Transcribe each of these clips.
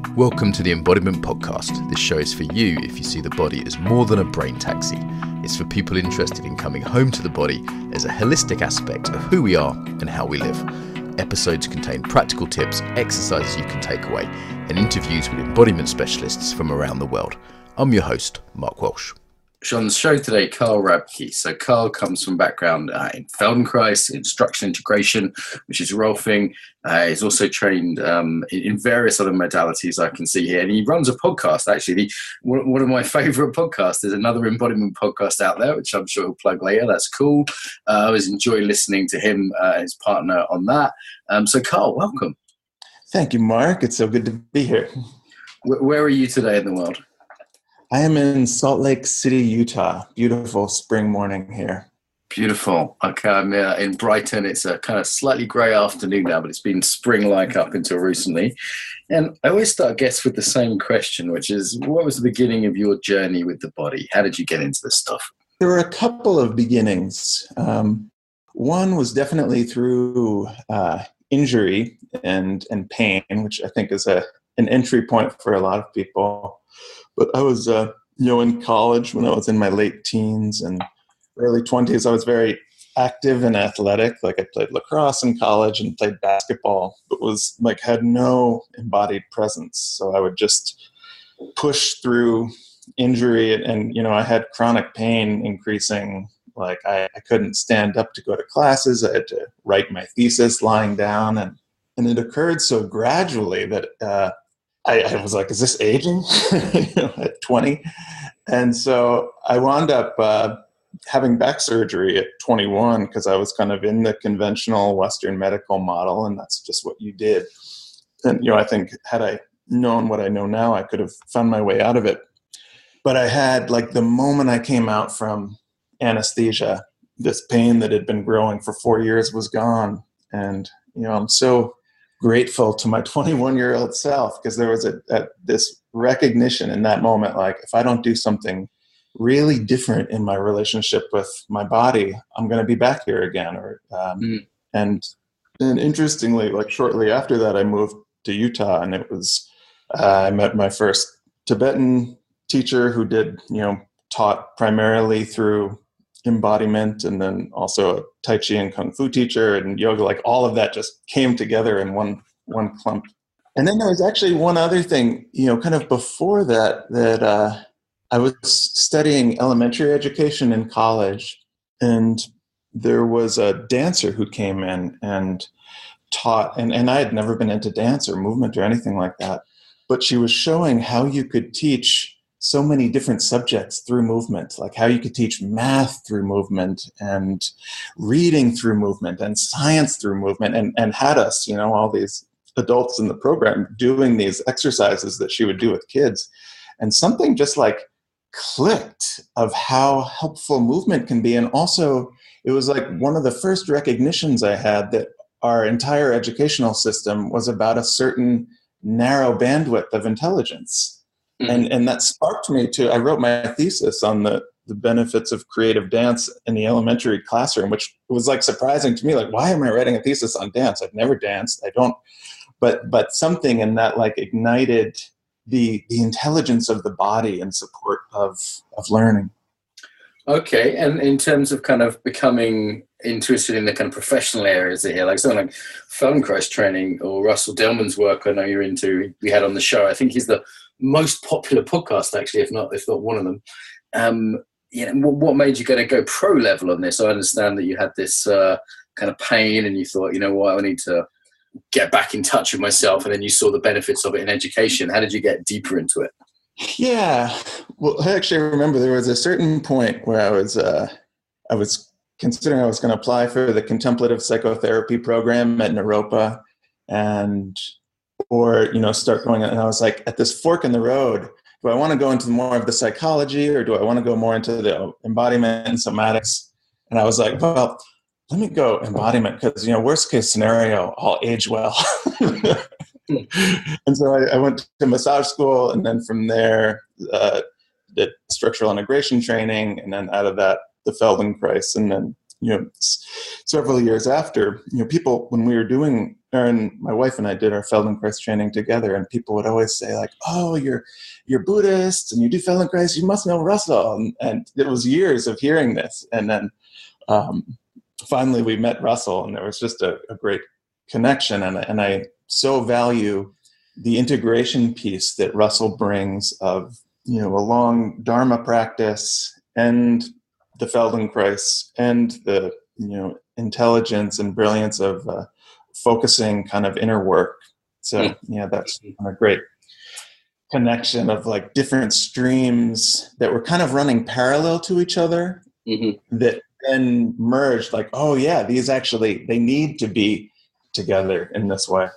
Welcome to the Embodiment podcast. This show is for you if you see the body as more than a brain taxi. It's for people interested in coming home to the body as a holistic aspect of who we are and how we live. Episodes contain practical tips, exercises you can take away, and interviews with embodiment specialists from around the world. I'm your host, Mark Walsh. On the show today, Carl Rabke. So Carl comes from background in Feldenkrais, instruction integration, which is Rolfing. He's also trained in various other modalities I can see here. And he runs a podcast, actually. One of my favorite podcasts. There's another embodiment podcast out there, which I'm sure he'll plug later. That's cool. I always enjoy listening to him and his partner on that. So Carl, welcome. Thank you, Mark. It's so good to be here. Where are you today in the world? I am in Salt Lake City, Utah. Beautiful spring morning here. Beautiful. Okay, I'm in Brighton. It's a kind of slightly grey afternoon now, but it's been spring-like up until recently. And I always start guests with the same question, which is, what was the beginning of your journey with the body? How did you get into this stuff? There were a couple of beginnings. One was definitely through injury and pain, which I think is an entry point for a lot of people. But I was, in college when I was in my late teens and early 20s, I was very active and athletic. Like I played lacrosse in college and played basketball, but was like had no embodied presence. So I would just push through injury and I had chronic pain increasing. Like I couldn't stand up to go to classes. I had to write my thesis lying down. And it occurred so gradually that I was like, is this aging at 20? And so I wound up having back surgery at 21 because I was kind of in the conventional Western medical model, and that's just what you did. And, I think had I known what I know now, I could have found my way out of it. But I had, like, the moment I came out from anesthesia, this pain that had been growing for 4 years was gone. And, I'm so grateful to my 21-year-old self because there was this recognition in that moment, like if I don't do something really different in my relationship with my body, I'm going to be back here again. And interestingly, like shortly after that, I moved to Utah, and it was I met my first Tibetan teacher who taught primarily through embodiment, and then also a Tai Chi and Kung Fu teacher and yoga. Like all of that just came together in one clump. And then there was actually one other thing, kind of before that I was studying elementary education in college, and there was a dancer who came in and taught, and I had never been into dance or movement or anything like that, but she was showing how you could teach so many different subjects through movement, like how you could teach math through movement and reading through movement and science through movement, and had us, all these adults in the program doing these exercises that she would do with kids. And something just like clicked of how helpful movement can be. And also it was like one of the first recognitions I had that our entire educational system was about a certain narrow bandwidth of intelligence. And that sparked me I wrote my thesis on the benefits of creative dance in the elementary classroom, which was like surprising to me. Like, why am I writing a thesis on dance? I've never danced. I don't, but something in that like ignited the intelligence of the body in support of learning. Okay. And in terms of kind of becoming interested in the kind of professional areas here, like something like Feldenkrais training or Russel Delman's work, I know you're into, we had on the show. I think he's the most popular podcast, actually, if not one of them. What made you go pro level on this? I understand that you had this kind of pain and you thought, what, I need to get back in touch with myself. And then you saw the benefits of it in education. How did you get deeper into it? Yeah. Well, I actually remember there was a certain point where I was considering I was going to apply for the contemplative psychotherapy program at Naropa or start going, and I was like at this fork in the road. Do I want to go into more of the psychology, or do I want to go more into the embodiment and somatics? And I was like, well, let me go embodiment because, worst case scenario, I'll age well. And so I went to massage school, and then from there did structural integration training, and then out of that, the Feldenkrais. And then, several years after, people, when we were doing and my wife and I did our Feldenkrais training together, and people would always say like, "Oh, you're Buddhist and you do Feldenkrais, you must know Russell." And it was years of hearing this, and then finally we met Russell, and there was just a great connection. And I so value the integration piece that Russell brings of, a long Dharma practice and the Feldenkrais and the, intelligence and brilliance of focusing kind of inner work. So, that's a great connection of like different streams that were kind of running parallel to each other, that then merged like, oh yeah, these actually, they need to be together in this way.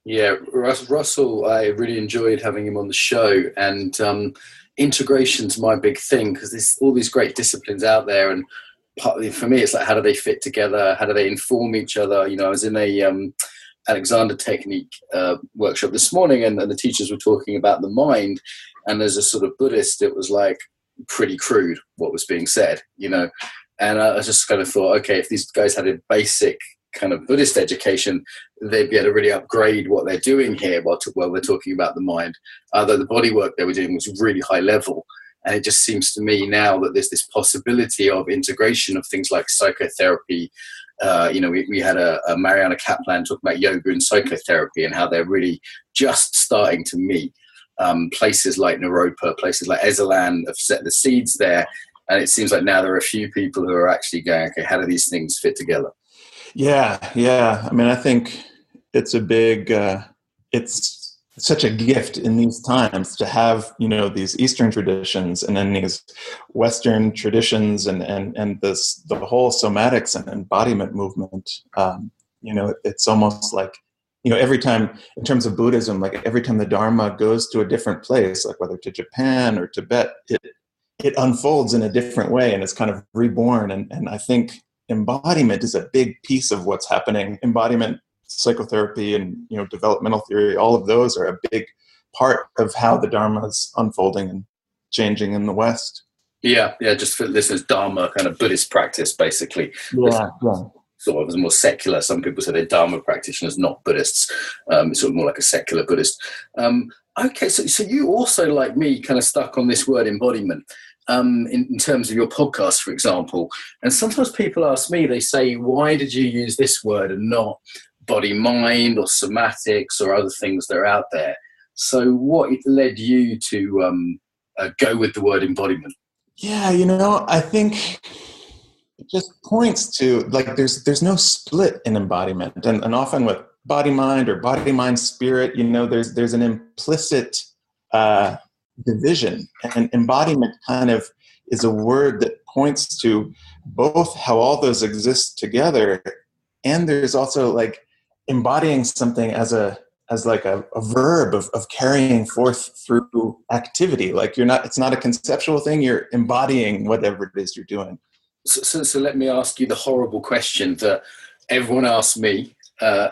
Yeah, Russell, I really enjoyed having him on the show, and integration's my big thing, because there's all these great disciplines out there, and partly for me it's like, how do they fit together, how do they inform each other? I was in a Alexander technique workshop this morning, and the teachers were talking about the mind, and as a sort of Buddhist it was like pretty crude what was being said, and I just kind of thought, okay, if these guys had a basic kind of Buddhist education, they'd be able to really upgrade what they're doing here while they're talking about the mind. Although the body work they were doing was really high level. And it just seems to me now that there's this possibility of integration of things like psychotherapy. We had a Mariana Kaplan talk about yoga and psychotherapy and how they're really just starting to meet. Places like Naropa, places like Ezelan have set the seeds there. And it seems like now there are a few people who are actually going, okay, how do these things fit together? Yeah. I mean, I think it's a big, it's such a gift in these times to have, these Eastern traditions and then these Western traditions and the whole somatics and embodiment movement. It's almost like, every time in terms of Buddhism, like every time the Dharma goes to a different place, like whether to Japan or Tibet, it unfolds in a different way and it's kind of reborn. And I think embodiment is a big piece of what's happening. Embodiment, psychotherapy, and developmental theory, all of those are a big part of how the Dharma is unfolding and changing in the West. Yeah, just for listeners, Dharma, kind of Buddhist practice, basically. Yeah. Sort of more secular. Some people say they're Dharma practitioners, not Buddhists. It's sort of more like a secular Buddhist. Okay, so you also, like me, kind of stuck on this word embodiment. In terms of your podcast, for example. And sometimes people ask me, they say, why did you use this word and not body-mind or somatics or other things that are out there? So what led you to go with the word embodiment? Yeah, I think it just points to, like, there's no split in embodiment. And often with body-mind or body-mind spirit, there's an implicit division, and embodiment kind of is a word that points to both how all those exist together, and there's also like embodying something as a verb of carrying forth through activity. Like it's not a conceptual thing, you're embodying whatever it is you're doing. So let me ask you the horrible question that everyone asks me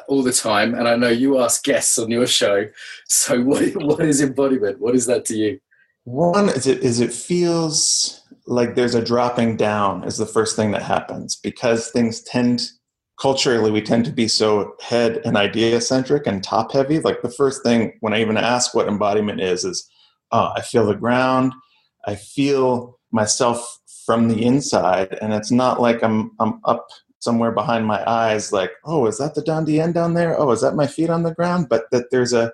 all the time, and I know you ask guests on your show. So what is embodiment? What is that to you? One is it feels like there's a dropping down is the first thing that happens, because things culturally we tend to be so head and idea centric and top heavy. Like the first thing when I even ask what embodiment is I feel the ground, I feel myself from the inside, and it's not like I'm up somewhere behind my eyes, like, oh, is that the Dandien down there? Oh, is that my feet on the ground? But that there's a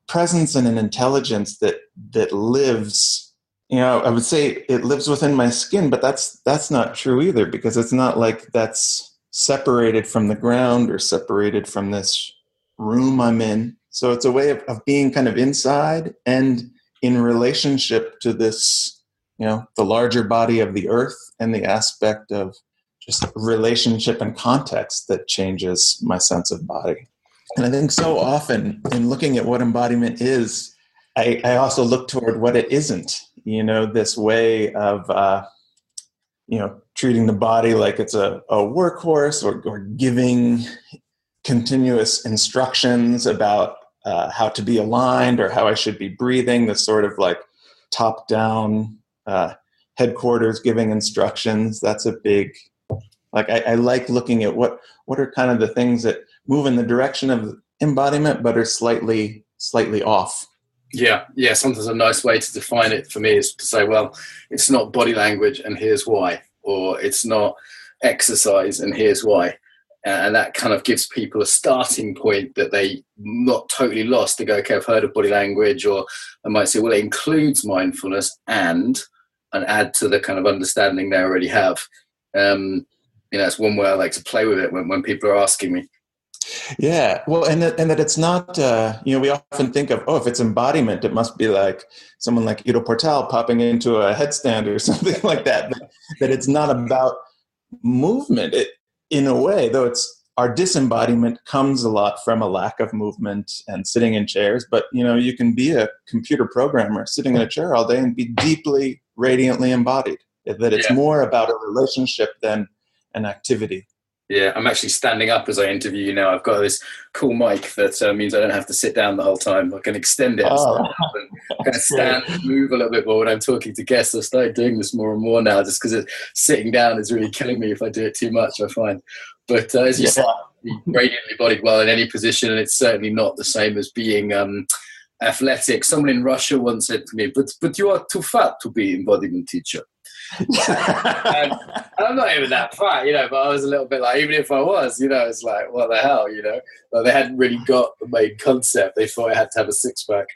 presence and an intelligence that lives. I would say it lives within my skin, but that's not true either, because it's not like that's separated from the ground or separated from this room I'm in. So it's a way of being kind of inside and in relationship to this, the larger body of the earth and the aspect of just relationship and context that changes my sense of body. And I think so often in looking at what embodiment is, I also look toward what it isn't, this way of, treating the body like it's a workhorse or giving continuous instructions about how to be aligned or how I should be breathing, this sort of like top-down headquarters giving instructions. That's a big, like I like looking at what are kind of the things that move in the direction of embodiment, but are slightly off. Yeah. Sometimes a nice way to define it for me is to say, well, it's not body language and here's why, or it's not exercise and here's why. And that kind of gives people a starting point that they not totally lost. They go, okay, I've heard of body language, or I might say, well, it includes mindfulness and add to the kind of understanding they already have. It's one way I like to play with it when people are asking me. Yeah, well, and that it's not, we often think of, if it's embodiment, it must be like someone like Ido Portal popping into a headstand or something like that, that it's not about movement. In a way, though, our disembodiment comes a lot from a lack of movement and sitting in chairs. But, you can be a computer programmer sitting in a chair all day and be deeply, radiantly embodied. That it's more about a relationship than an activity. Yeah, I'm actually standing up as I interview you now. I've got this cool mic that means I don't have to sit down the whole time. I can extend it and kind of stand and move a little bit more when I'm talking to guests. I've started doing this more and more now just because sitting down is really killing me if I do it too much, I find. But as you said, radiantly bodied well in any position, and it's certainly not the same as being athletic. Someone in Russia once said to me, but you are too fat to be embodiment teacher. And I'm not even that fat, but I was a little bit like, even if I was, it's like, what the hell, like they hadn't really got the main concept. They thought I had to have a six-pack.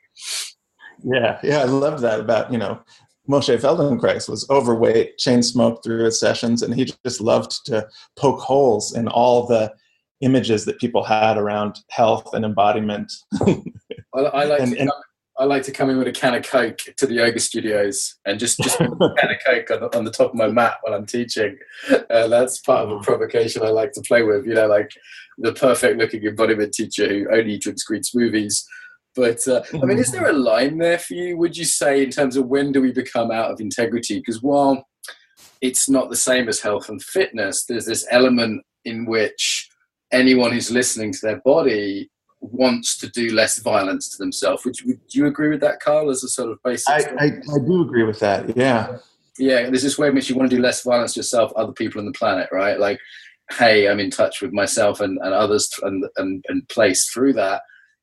Yeah, I love that about, Moshe Feldenkrais was overweight, chain smoked through his sessions, and he just loved to poke holes in all the images that people had around health and embodiment. I like to come in with a can of Coke to the yoga studios and just put a can of Coke on the top of my mat while I'm teaching. That's part of a provocation I like to play with, like the perfect looking embodiment teacher who only drinks green smoothies. But, is there a line there for you, would you say, in terms of when do we become out of integrity? Because while it's not the same as health and fitness, there's this element in which anyone who's listening to their body wants to do less violence to themselves. Would you agree with that, Carl, as a sort of basic I do agree with that, yeah. Yeah, there's this way in which you want to do less violence to yourself, other people on the planet, right? Like, hey, I'm in touch with myself and others and place through that.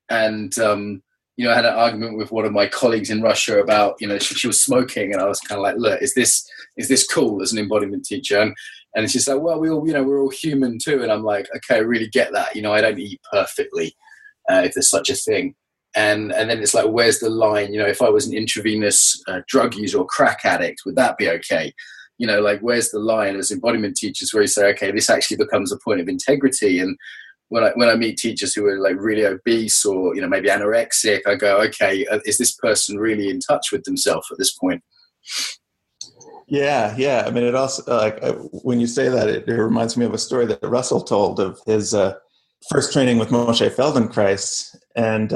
And, I had an argument with one of my colleagues in Russia about, she was smoking, and I was kind of like, look, is this cool as an embodiment teacher? And she's like, well, we're all human too. And I'm like, okay, I really get that. I don't eat perfectly. If there's such a thing. And then it's like, where's the line? If I was an intravenous drug user or crack addict, would that be okay? Where's the line as embodiment teachers where you say, okay, this actually becomes a point of integrity? And when I meet teachers who are like really obese or, maybe anorexic, I go, okay, is this person really in touch with themselves at this point? Yeah. It also, when you say that, it reminds me of a story that Russell told of his first training with Moshe Feldenkrais, and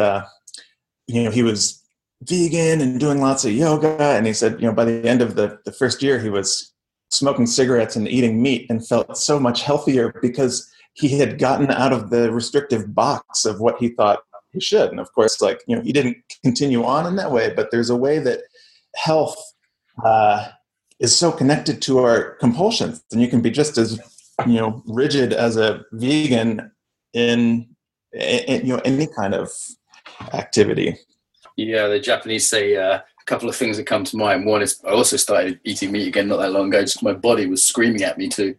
he was vegan and doing lots of yoga, and he said, by the end of the first year, he was smoking cigarettes and eating meat and felt so much healthier because he had gotten out of the restrictive box of what he thought he should. And of course, he didn't continue on in that way, but there's a way that health is so connected to our compulsions, and you can be just as rigid as a vegan in any kind of activity. Yeah, the Japanese say a couple of things that come to mind. One is I also started eating meat again not that long ago, just my body was screaming at me too,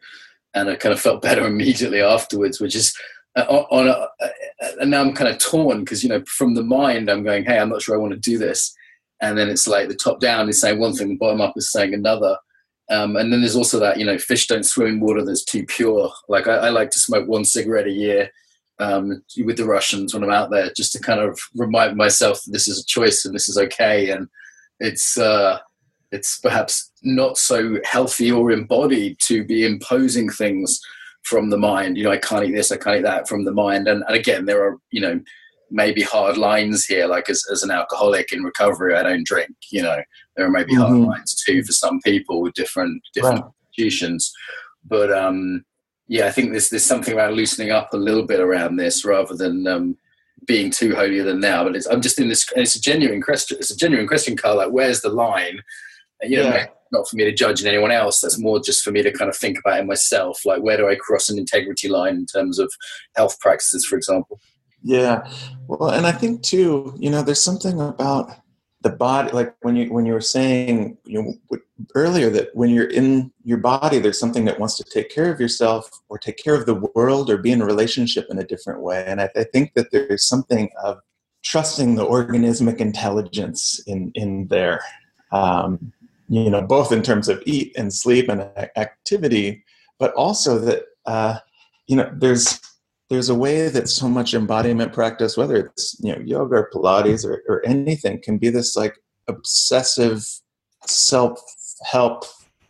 and I kind of felt better immediately afterwards, which is and now I'm kind of torn because from the mind I'm going, hey, I'm not sure I want to do this, and then it's like the top down is saying one thing, the bottom up is saying another. And then there's also that fish don't swim in water that's too pure. Like I like to smoke one cigarette a year with the Russians when I'm out there, just to kind of remind myself that this is a choice and this is okay. And it's perhaps not so healthy or embodied to be imposing things from the mind. I can't eat this, I can't eat that from the mind. And again, there are, maybe hard lines here, like as an alcoholic in recovery, I don't drink, there are maybe hard lines too for some people with different institutions. But I think there's something about loosening up a little bit around this rather than being too holier than thou. But I'm just in this, and it's a genuine question. It's a genuine question, Carl. Like, where's the line? not for me to judge in anyone else. That's more just for me to kind of think about in myself. Like, where do I cross an integrity line in terms of health practices, for example? Yeah. Well, and I think too, there's something about the body, like when you were saying, earlier, that when you're in your body, there's something that wants to take care of yourself or take care of the world or be in a relationship in a different way. And I think that there's something of trusting the organismic intelligence in there, both in terms of eat and sleep and activity, but also that, there's a way that so much embodiment practice, whether it's yoga or Pilates or anything, can be this like obsessive self-help,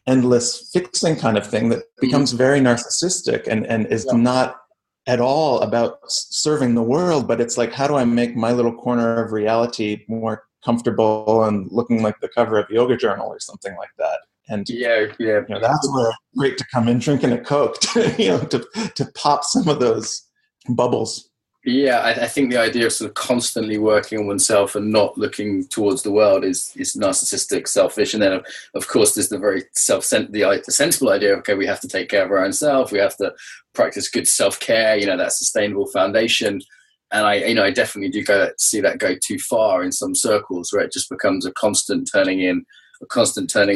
endless fixing kind of thing that becomes very narcissistic and is not at all about serving the world, but it's like, how do I make my little corner of reality more comfortable and looking like the cover of Yoga Journal or something like that? And that's where it's great to come in drinking a Coke, to pop some of those bubbles. Yeah, I think the idea of sort of constantly working on oneself and not looking towards the world is narcissistic, selfish. And then, of course, there's the very the sensible idea of, okay, we have to take care of our own self. We have to practice good self-care, that sustainable foundation. And I definitely do see that go too far in some circles, where it just becomes a constant turning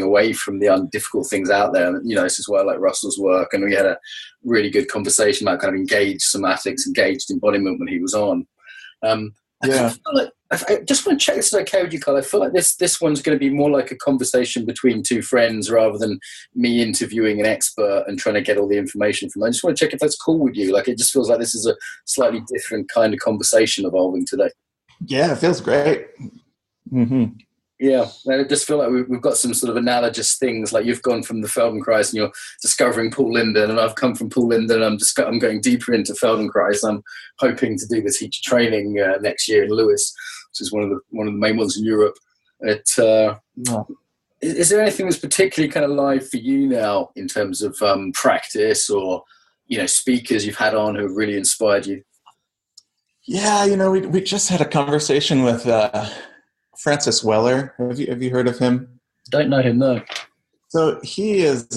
away from the difficult things out there. And, this is why I like Russel's work. And we had a really good conversation about kind of engaged somatics, engaged embodiment when he was on. I just want to check this is okay with you, Carl. I feel like this one's going to be more like a conversation between two friends rather than me interviewing an expert and trying to get all the information from them. I just want to check if that's cool with you. Like, it just feels like this is a slightly different kind of conversation evolving today. Yeah, it feels great. Mm-hmm. Yeah, and I just feel like we've got some sort of analogous things. Like, you've gone from the Feldenkrais and you're discovering Paul Linden, and I've come from Paul Linden and I'm going deeper into Feldenkrais. I'm hoping to do the teacher training next year in Lewis, which is one of the main ones in Europe. Is there anything that's particularly kind of live for you now in terms of practice or speakers you've had on who have really inspired you? Yeah, we just had a conversation with Francis Weller. Have you heard of him? Don't know him, no. So he is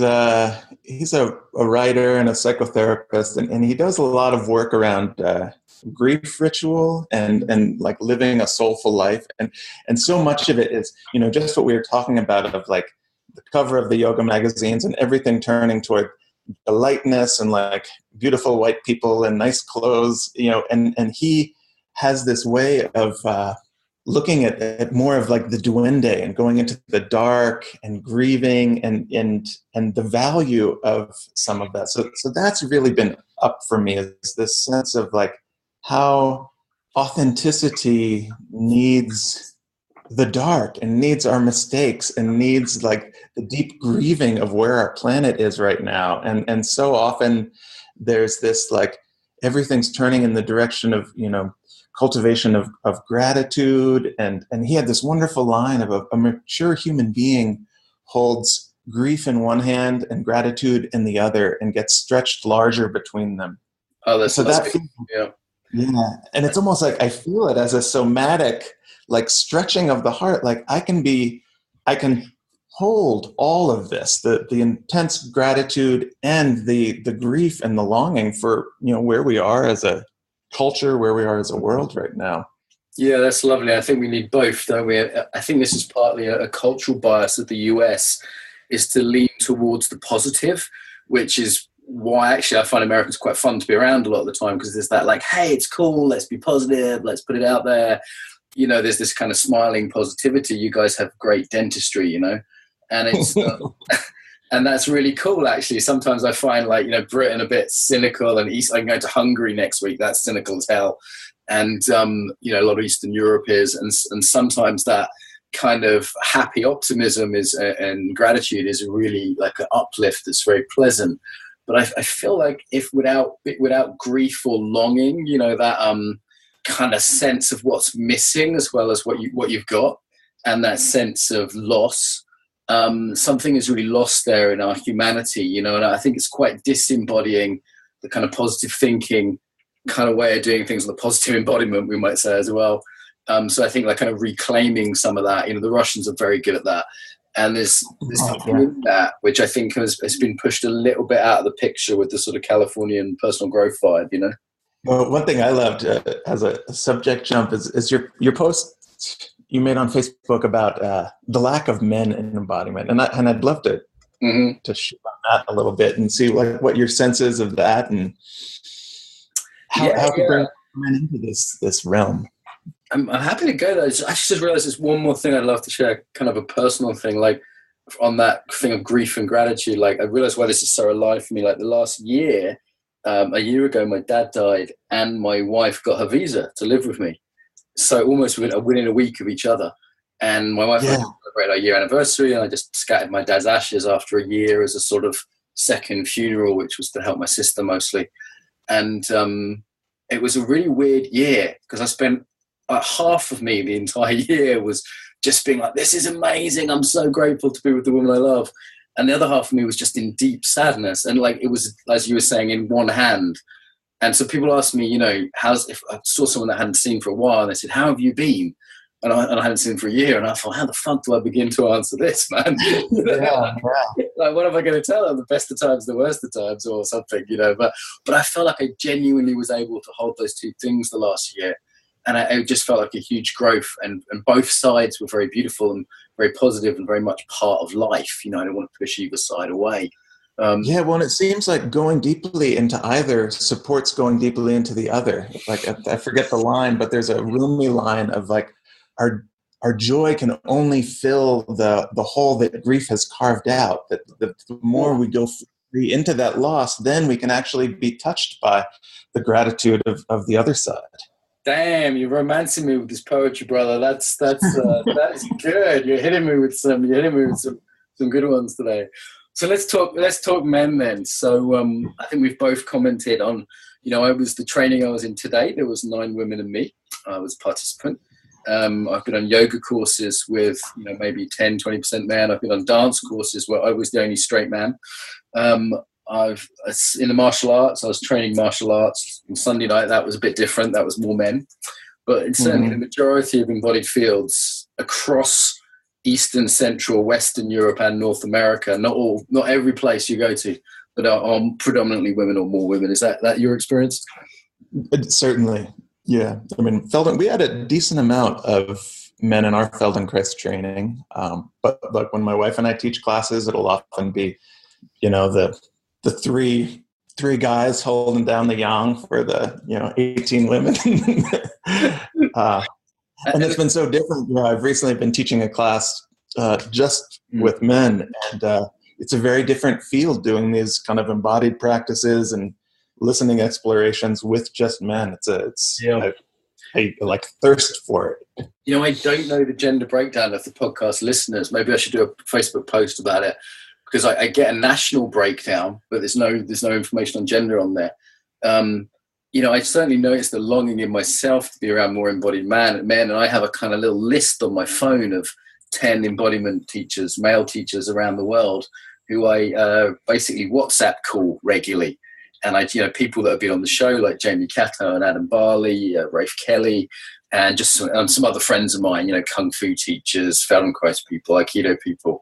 he's a writer and a psychotherapist, and he does a lot of work around grief ritual and like living a soulful life, and so much of it is just what we were talking about, of like the cover of the yoga magazines and everything turning toward the lightness and like beautiful white people and nice clothes, and he has this way of looking at more of like the duende and going into the dark and grieving and the value of some of that. So that's really been up for me, is this sense of like how authenticity needs the dark and needs our mistakes and needs like the deep grieving of where our planet is right now. And so often there's this like everything's turning in the direction of, cultivation of gratitude. And he had this wonderful line of a mature human being holds grief in one hand and gratitude in the other and gets stretched larger between them. Oh, that's so that. Yeah. Yeah. And it's almost like I feel it as a somatic, like stretching of the heart. Like I can hold all of this, the intense gratitude and the grief and the longing for, where we are as a culture, where we are as a world right now. Yeah, that's lovely. I think we need both, don't we? I think this is partly a cultural bias of the US, is to lean towards the positive, which is why actually I find Americans quite fun to be around a lot of the time, because there's that like, hey, it's cool, let's be positive, let's put it out there. There's this kind of smiling positivity. You guys have great dentistry, and it's and that's really cool, actually. Sometimes I find like, Britain a bit cynical, and I'm going to Hungary next week. That's cynical as hell. And, a lot of Eastern Europe is, and sometimes that kind of happy optimism and gratitude is really like an uplift that's very pleasant. But I feel like if without grief or longing, that kind of sense of what's missing as well as what you've got, and that sense of loss, something is really lost there in our humanity, and I think it's quite disembodying the kind of positive thinking kind of way of doing things, the positive embodiment, we might say as well. So I think like kind of reclaiming some of that, the Russians are very good at that. And there's something in that which I think has been pushed a little bit out of the picture with the sort of Californian personal growth vibe, you know? Well, one thing I loved as a subject jump is your post you made on Facebook about the lack of men in embodiment, and I'd love to shoot on that a little bit and see what your sense is of that, and how to bring men into this realm. I'm happy to go there. I just realized there's one more thing I'd love to share, kind of a personal thing, like on that thing of grief and gratitude. Like I realized why this is so alive for me. Like the last year, a year ago, my dad died and my wife got her visa to live with me. So almost within a week of each other. And my wife and I celebrated our year anniversary, and I just scattered my dad's ashes after a year as a sort of second funeral, which was to help my sister mostly. And it was a really weird year because I spent half of me the entire year was just being like, this is amazing. I'm so grateful to be with the woman I love. And the other half of me was just in deep sadness. And like, it was, as you were saying, in one hand. And so people asked me, you know, if I saw someone that I hadn't seen for a while, and they said, how have you been? And I hadn't seen him for a year. And I thought, how the fuck do I begin to answer this, man? Like, what am I going to tell them? The best of times, the worst of times, or something, you know? But I felt like I genuinely was able to hold those two things the last year. And it just felt like a huge growth. And both sides were very beautiful and very positive and very much part of life. You know, I don't want to push either side away. Well, and it seems like going deeply into either supports going deeply into the other. Like, I forget the line, but there's a Rumi line of like, our joy can only fill the hole that grief has carved out. That the more we go free into that loss, then we can actually be touched by the gratitude of the other side. Damn, you're romancing me with this poetry, brother. That's that's good. You're hitting me with some good ones today. So let's talk men then. So I think we've both commented on, you know, the training I was in today, there was 9 women and me. I was a participant. I've been on yoga courses with, you know, maybe 10, 20% men. I've been on dance courses where I was the only straight man. In the martial arts, I was training martial arts. On Sunday night, that was a bit different. That was more men. But it's certainly the majority of embodied fields across Eastern, Central, Western Europe and North America. Not every place you go to, but are predominantly women or more women. Is that your experience? Certainly, yeah. I mean, we had a decent amount of men in our Feldenkrais training. But like when my wife and I teach classes, it'll often be, you know, the three guys holding down the yang for the, you know, 18 women. And it's been so different. You know, I've recently been teaching a class just with men, and it's a very different field doing these kind of embodied practices and listening explorations with just men. I like thirst for it. You know, I don't know the gender breakdown of the podcast listeners. Maybe I should do a Facebook post about it, because I get a national breakdown, but there's no information on gender on there. You know, I certainly noticed the longing in myself to be around more embodied men, and I have a kind of little list on my phone of 10 embodiment teachers, male teachers around the world, who I basically WhatsApp call regularly. And people that have been on the show, like Jamie Cato and Adam Barley, Rafe Kelly, and just some other friends of mine, you know, Kung Fu teachers, Feldenkrais people, Aikido people,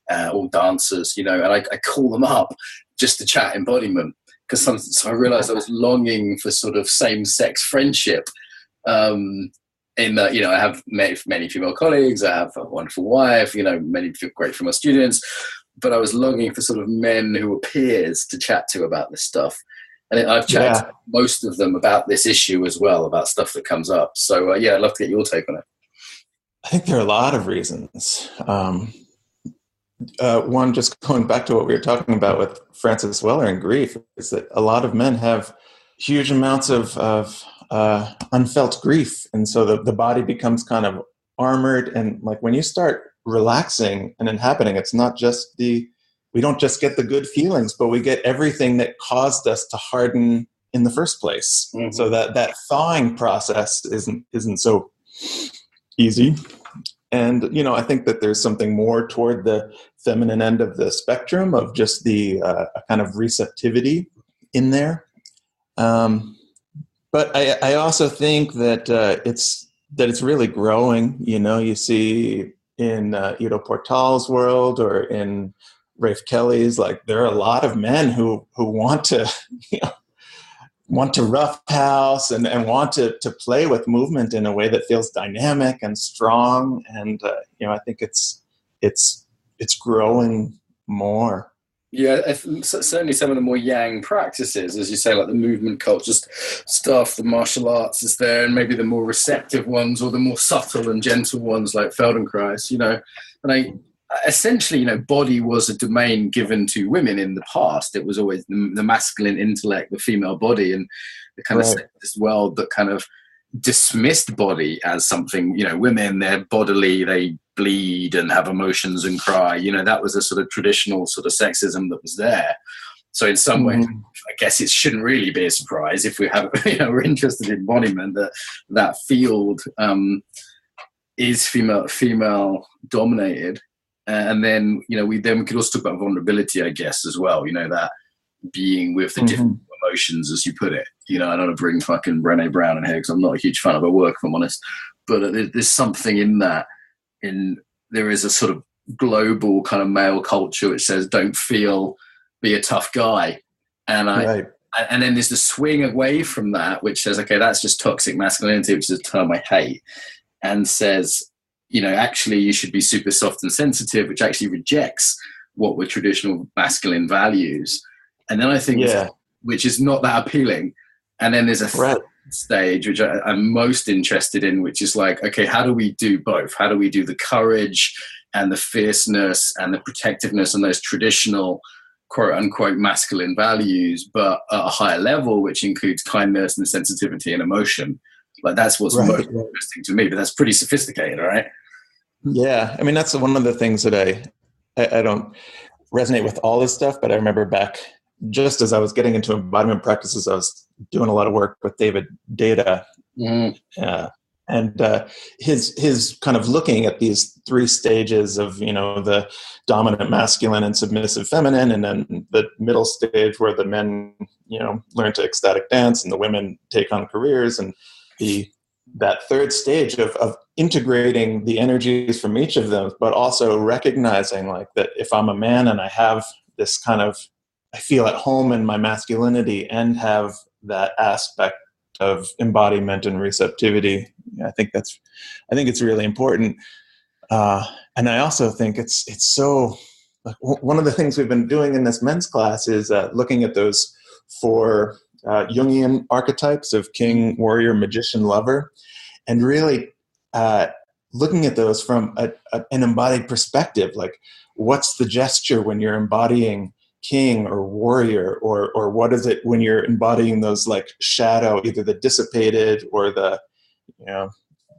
all dancers, you know, and I call them up just to chat embodiment. So I realized I was longing for sort of same-sex friendship. In that, you know, I have many female colleagues, I have a wonderful wife, you know, many great female students, but I was longing for sort of men who were peers to chat to about this stuff. And I've chatted to most of them about this issue as well, about stuff that comes up. So, I'd love to get your take on it. I think there are a lot of reasons. One, just going back to what we were talking about with Francis Weller and grief, is that a lot of men have huge amounts of unfelt grief. And so the body becomes kind of armored. And like when you start relaxing and inhabiting, it's not just we don't just get the good feelings, but we get everything that caused us to harden in the first place. Mm-hmm. So that thawing process isn't so easy. And, you know, I think that there's something more toward the feminine end of the spectrum of just the kind of receptivity in there. But I also think that it's really growing. You know, you see in Ido Portal's world or in Rafe Kelly's, like there are a lot of men who want to, want to roughhouse and want to play with movement in a way that feels dynamic and strong. And, I think it's growing more. Yeah, certainly some of the more yang practices, as you say, like the movement culture stuff, the martial arts is there, and maybe the more receptive ones or the more subtle and gentle ones like Feldenkrais, and essentially, body was a domain given to women in the past. It was always the masculine intellect, the female body, and the kind of sexist world that kind of dismissed body as something, women, they're bodily, they bleed and have emotions and cry. That was a sort of traditional sort of sexism that was there. So in some way, I guess it shouldn't really be a surprise if we have, we're interested in embodiment, that field is female dominated. And then, we could also talk about vulnerability, I guess, as well, that being with the different emotions, as you put it. I don't want to bring fucking Brené Brown in here because I'm not a huge fan of her work, if I'm honest. But there's something in that. There is a sort of global kind of male culture which says, don't feel, be a tough guy. And and then there's the swing away from that, which says, okay, that's just toxic masculinity, which is a term I hate, and says, actually you should be super soft and sensitive, which actually rejects what were traditional masculine values. And then I think, which is not that appealing. And then there's a third stage, which I'm most interested in, which is like, okay, how do we do both? How do we do the courage and the fierceness and the protectiveness and those traditional quote unquote masculine values, but at a higher level, which includes kindness and sensitivity and emotion? Like that's what's most interesting to me, but that's pretty sophisticated, right? Yeah. I mean, that's one of the things that I don't resonate with all this stuff, but I remember back just as I was getting into embodiment practices, I was doing a lot of work with Deida. And his kind of looking at these three stages of, the dominant masculine and submissive feminine, and then the middle stage where the men, learn to ecstatic dance and the women take on careers, and that third stage of integrating the energies from each of them, but also recognizing like that if I'm a man and I have this kind of, I feel at home in my masculinity and have that aspect of embodiment and receptivity. I think it's really important. And I also think it's so, like, one of the things we've been doing in this men's class is looking at those 4 Jungian archetypes of king, warrior, magician, lover, and really looking at those from an embodied perspective. Like, what's the gesture when you're embodying king or warrior, or what is it when you're embodying those like shadow, either the dissipated or the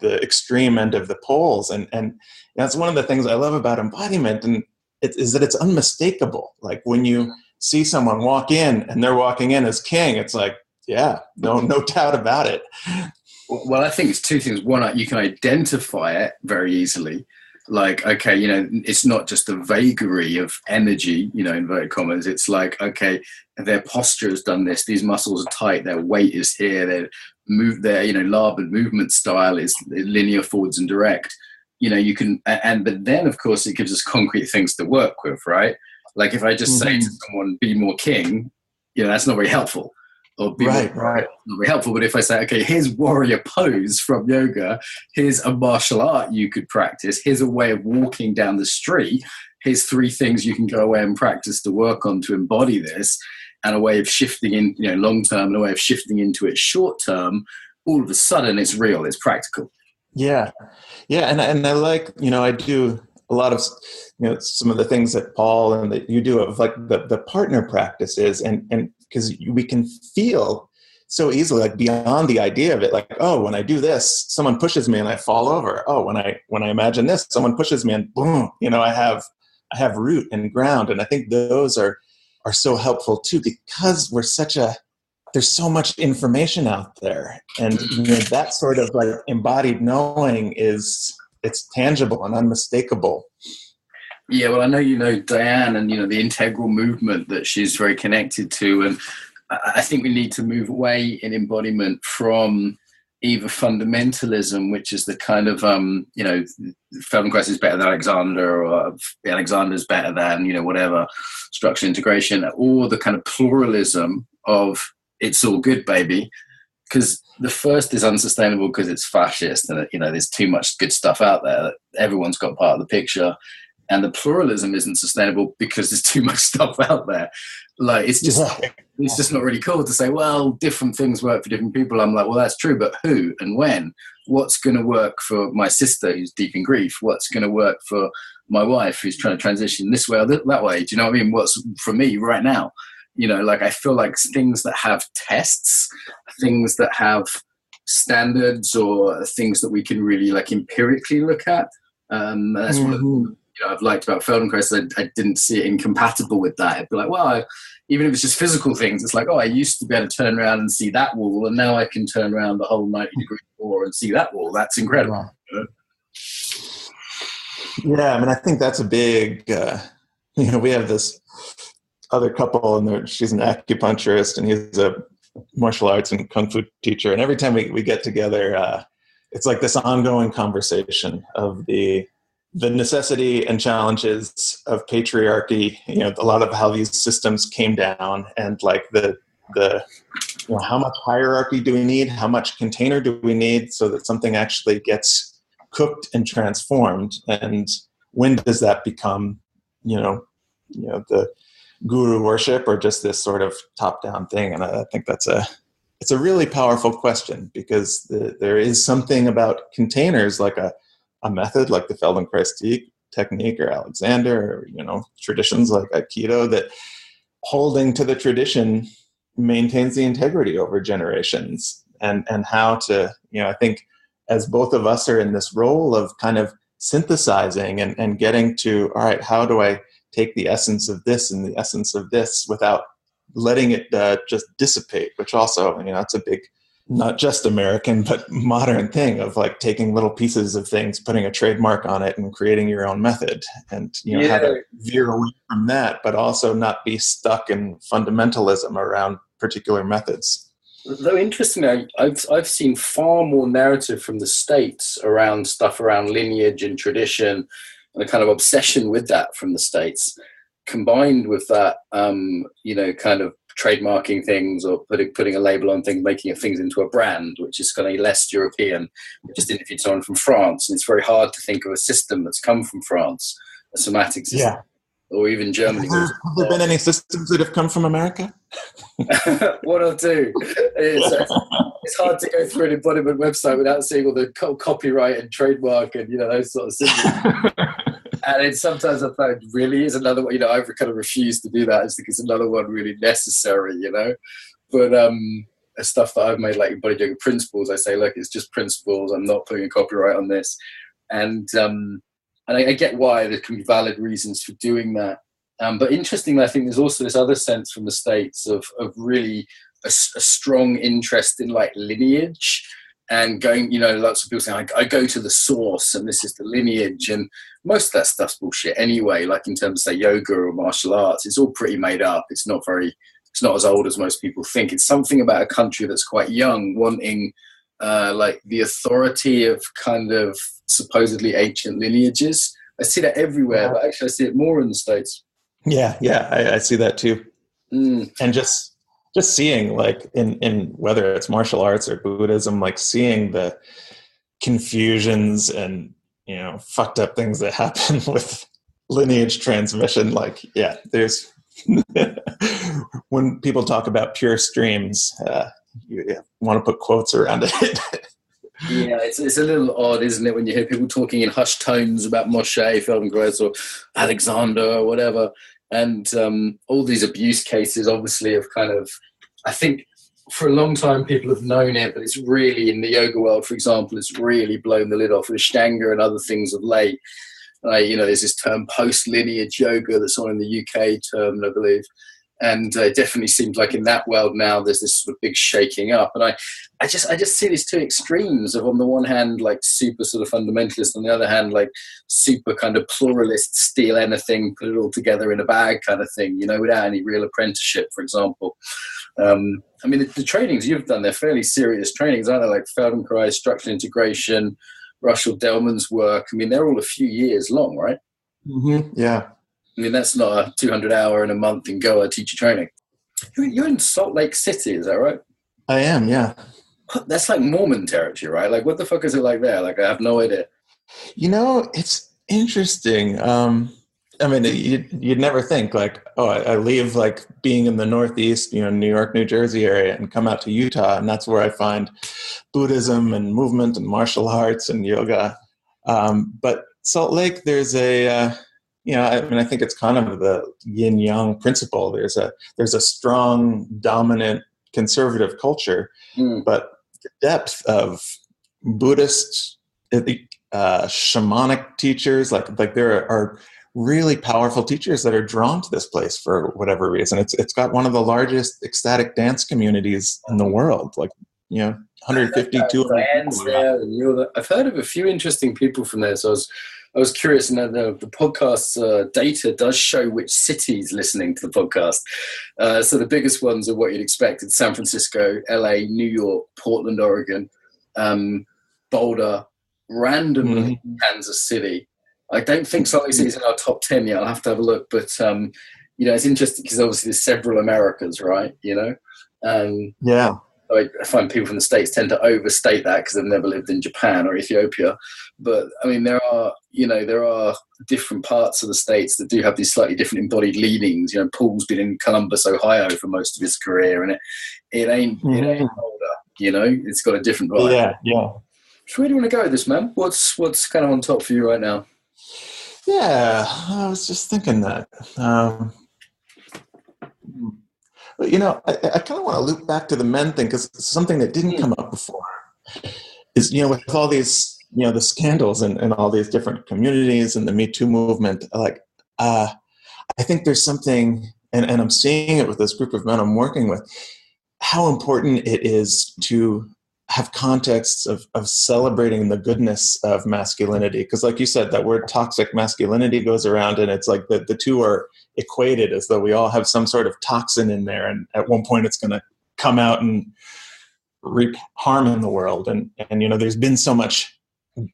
extreme end of the poles? And that's one of the things I love about embodiment, and is that it's unmistakable. Like when you see someone walk in and they're walking in as king, it's like, no doubt about it. Well, I think it's 2 things. One, you can identify it very easily. Like, okay, it's not just a vagary of energy, inverted commas. It's like, okay, their posture has done this. These muscles are tight. Their weight is here. Their larboard movement style is linear, forwards and direct. You can, but then of course it gives us concrete things to work with, right? Like if I just say to someone, be more king, that's not very helpful. Or be not very helpful. But if I say, okay, here's warrior pose from yoga, here's a martial art you could practice, here's a way of walking down the street, here's 3 things you can go away and practice to work on to embody this, and a way of shifting in, long term, and a way of shifting into it short term, all of a sudden it's real, it's practical. Yeah. And I like, I do a lot of, some of the things that Paul and that you do of like the partner practices, and because we can feel so easily like beyond the idea of it, like, oh, when I do this, someone pushes me and I fall over. Oh, when I imagine this, someone pushes me and boom, I have root and ground. And I think those are so helpful too, because there's so much information out there, and that sort of like embodied knowing it's tangible and unmistakable. Yeah, well, I know Diane and the integral movement that she's very connected to, and I think we need to move away in embodiment from either fundamentalism, which is the kind of, Feldenkrais is better than Alexander, or Alexander's better than, whatever, structural integration, or the kind of pluralism of it's all good, baby. Because the first is unsustainable because it's fascist and, there's too much good stuff out there that everyone's got part of the picture. And the pluralism isn't sustainable because there's too much stuff out there. Like, it's just not really cool to say, well, different things work for different people. I'm like, well, that's true, but who and when? What's going to work for my sister who's deep in grief? What's going to work for my wife who's trying to transition this way or that way? Do you know what I mean? What's for me right now? I feel like things that have tests, things that have standards, or things that we can really empirically look at. That's one of the I've liked about Feldenkrais. I didn't see it incompatible with that. It'd be like, well, even if it's just physical things, it's like, I used to be able to turn around and see that wall, and now I can turn around the whole 90-degree wall and see that wall. That's incredible. Yeah, I think that's a big, we have this other couple, and she's an acupuncturist, and he's a martial arts and kung fu teacher. And every time we get together, it's like this ongoing conversation of the necessity and challenges of patriarchy, a lot of how these systems came down, and the how much hierarchy do we need? How much container do we need so that something actually gets cooked and transformed? And when does that become, the guru worship, or just this sort of top-down thing? And I think it's a really powerful question, because there is something about containers, like a method like the Feldenkrais technique, or Alexander, or, traditions like Aikido, that holding to the tradition maintains the integrity over generations. And how to, I think, as both of us are in this role of kind of synthesizing and getting to, all right, how do I take the essence of this and the essence of this without letting it just dissipate, which also, it's a big, not just American, but modern thing of taking little pieces of things, putting a trademark on it, and creating your own method, and how to veer away from that, but also not be stuck in fundamentalism around particular methods. Though interestingly, I've seen far more narrative from the States around stuff around lineage and tradition, and a kind of obsession with that from the States, combined with that, kind of trademarking things, or putting a label on things, making things into a brand, which is kind of less European. We just interviewed someone from France, and it's very hard to think of a system that's come from France, a somatic system, or even Germany. Have there been any systems that have come from America? One or two. It's hard to go through an embodiment website without seeing all the copyright and trademark and those sort of symbols. And then sometimes I find, really, is another one, I've kind of refused to do that. I just think it's another one really necessary, But stuff that I've made, like embodied yoga principles, I say, look, it's just principles. I'm not putting a copyright on this. And I get why there can be valid reasons for doing that. But interestingly, I think there's also this other sense from the States of really a strong interest in lineage. And going, lots of people saying, I go to the source and this is the lineage. And most of that stuff's bullshit anyway, in terms of, say, yoga or martial arts. It's all pretty made up. It's not as old as most people think. It's something about a country that's quite young, wanting the authority of kind of supposedly ancient lineages. I see that everywhere, but actually I see it more in the States. Yeah, I see that too. And just seeing in whether it's martial arts or Buddhism, seeing the confusions and fucked up ththings that happen with lineage transmission. There's when people talk about pure streams, you want to put quotes around it. Yeah, it's a little odd, isn't it, when you hear people talking in hushed tones about Moshe, Feldenkrais, or Alexander, or whatever. And all these abuse cases, obviously, have kind of, I think, for a long time, people have known it, but it's really, in the yoga world, for example, it's really blown the lid off with Ashtanga and other things of late. There's this term post-lineage yoga that's on in the UK term, I believe. And it definitely seems like in that world now there's this sort of big shaking up. And I just see these two extremes of, on the one hand, like super sort of fundamentalist, on the other hand, like super kind of pluralist, steal anything, put it all together in a bag kind of thing, you know, without any real apprenticeship, for example. I mean, the trainings you've done, they're fairly serious trainings, aren't they? Like Feldenkrais, structural integration, Russel Delman's work. I mean, they're all a few years long, right? Mm-hmm. Yeah. I mean, that's not a 200-hour in a month in Goa teacher training. You're in Salt Lake City, is that right? I am, yeah. That's like Mormon territory, right? Like, what the fuck is it like there? Like, I have no idea. You know, it's interesting. I mean, you'd never think like, oh, I leave like being in the Northeast, you know, New York, New Jersey area, and come out to Utah, and that's where I find Buddhism and movement and martial arts and yoga. But Salt Lake, there's a you know, I mean, I think it's kind of the yin yang principle. There's a strong, dominant, conservative culture, but the depth of Buddhist, shamanic teachers, like there are really powerful teachers that are drawn to this place for whatever reason. It's got one of the largest ecstatic dance communities in the world. Like, you know, 150, 200 people. There, and I've heard of a few interesting people from there. So I was curious, and the podcast's data does show which cities listening to the podcast. So the biggest ones are what you'd expect. It's San Francisco, LA, New York, Portland, Oregon, Boulder, randomly Kansas City. I don't think Salt Lake City is in our top 10 yet. I'll have to have a look. But, you know, it's interesting because obviously there's several Americas, right? You know? Yeah. I find people from the States tend to overstate that because they've never lived in Japan or Ethiopia. But I mean, there are different parts of the States that do have these slightly different embodied leanings. You know, Paul's been in Columbus, Ohio for most of his career, and it ain't older, you know, it's got a different vibe. Yeah. Yeah. So where do you want to go with this, man? What's kind of on top for you right now? Yeah. I was just thinking that, but, you know, I kind of want to loop back to the men thing because something that didn't come up before is, you know, with all these, you know, the scandals and all these different communities and the Me Too movement, like, I think there's something, and I'm seeing it with this group of men I'm working with, how important it is to have contexts of celebrating the goodness of masculinity. Because like you said, that word toxic masculinity goes around, and it's like the two are equated as though we all have some sort of toxin in there, and at one point it's going to come out and wreak harm in the world. And you know, there's been so much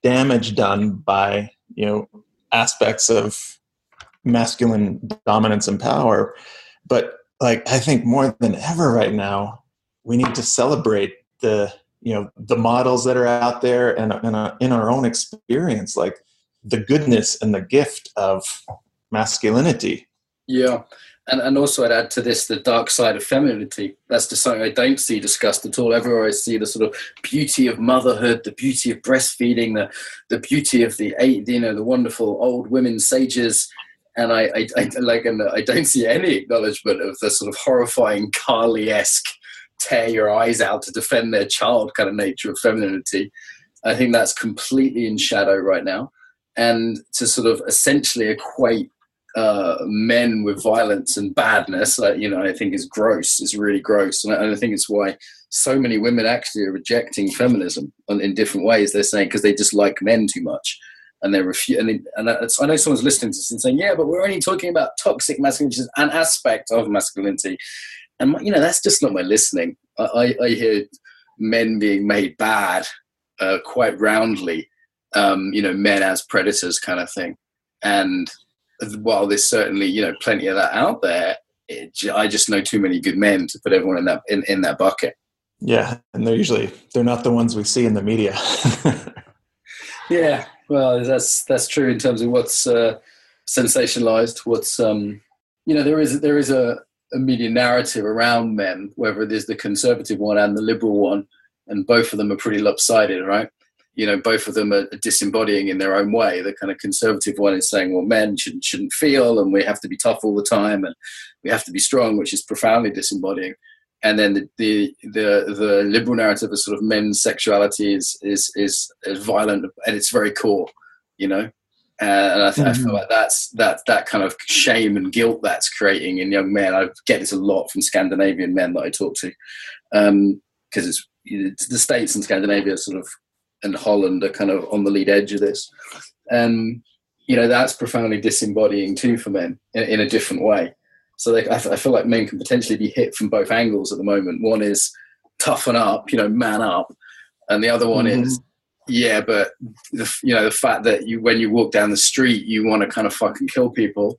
damage done by, you know, aspects of masculine dominance and power. But like, I think more than ever right now, we need to celebrate the, you know, the models that are out there and in our own experience, like the goodness and the gift of masculinity. Yeah. And also I'd add to this the dark side of femininity. That's just something I don't see discussed at all. Everywhere I see the sort of beauty of motherhood, the beauty of breastfeeding, the beauty of the wonderful old women sages. And I don't see any acknowledgement of the sort of horrifying Carly-esque tear your eyes out to defend their child kind of nature of femininity. I think that's completely in shadow right now. And to sort of essentially equate men with violence and badness, you know, I think is gross, is really gross. And I think it's why so many women actually are rejecting feminism in different ways. They're saying because they dislike men too much. And they refuse. And I know someone's listening to this and saying, yeah, but we're only talking about toxic masculinity, which is an aspect of masculinity. And, you know, that's just not my listening. I hear men being made bad quite roundly, you know, men as predators kind of thing. And while there's certainly, you know, plenty of that out there, I just know too many good men to put everyone in that bucket. Yeah, and they're not the ones we see in the media. Yeah, well, that's true in terms of what's sensationalized. What's you know, there is a media narrative around men, whether it is the conservative one and the liberal one, and both of them are pretty lopsided, right? You know, both of them are disembodying in their own way. The kind of conservative one is saying, well, men shouldn't feel, and we have to be tough all the time, and we have to be strong, which is profoundly disembodying. And then the liberal narrative of sort of men's sexuality is violent at its very core, you know. And I feel like that's that kind of shame and guilt that's creating in young men. I get this a lot from Scandinavian men that I talk to, because it's the States and Scandinavia sort of, and Holland are kind of on the lead edge of this. And that's profoundly disembodying too for men in a different way. So I feel like men can potentially be hit from both angles at the moment. One is toughen up, man up, and the other one is, yeah, but the fact that when you walk down the street, you want to kind of fucking kill people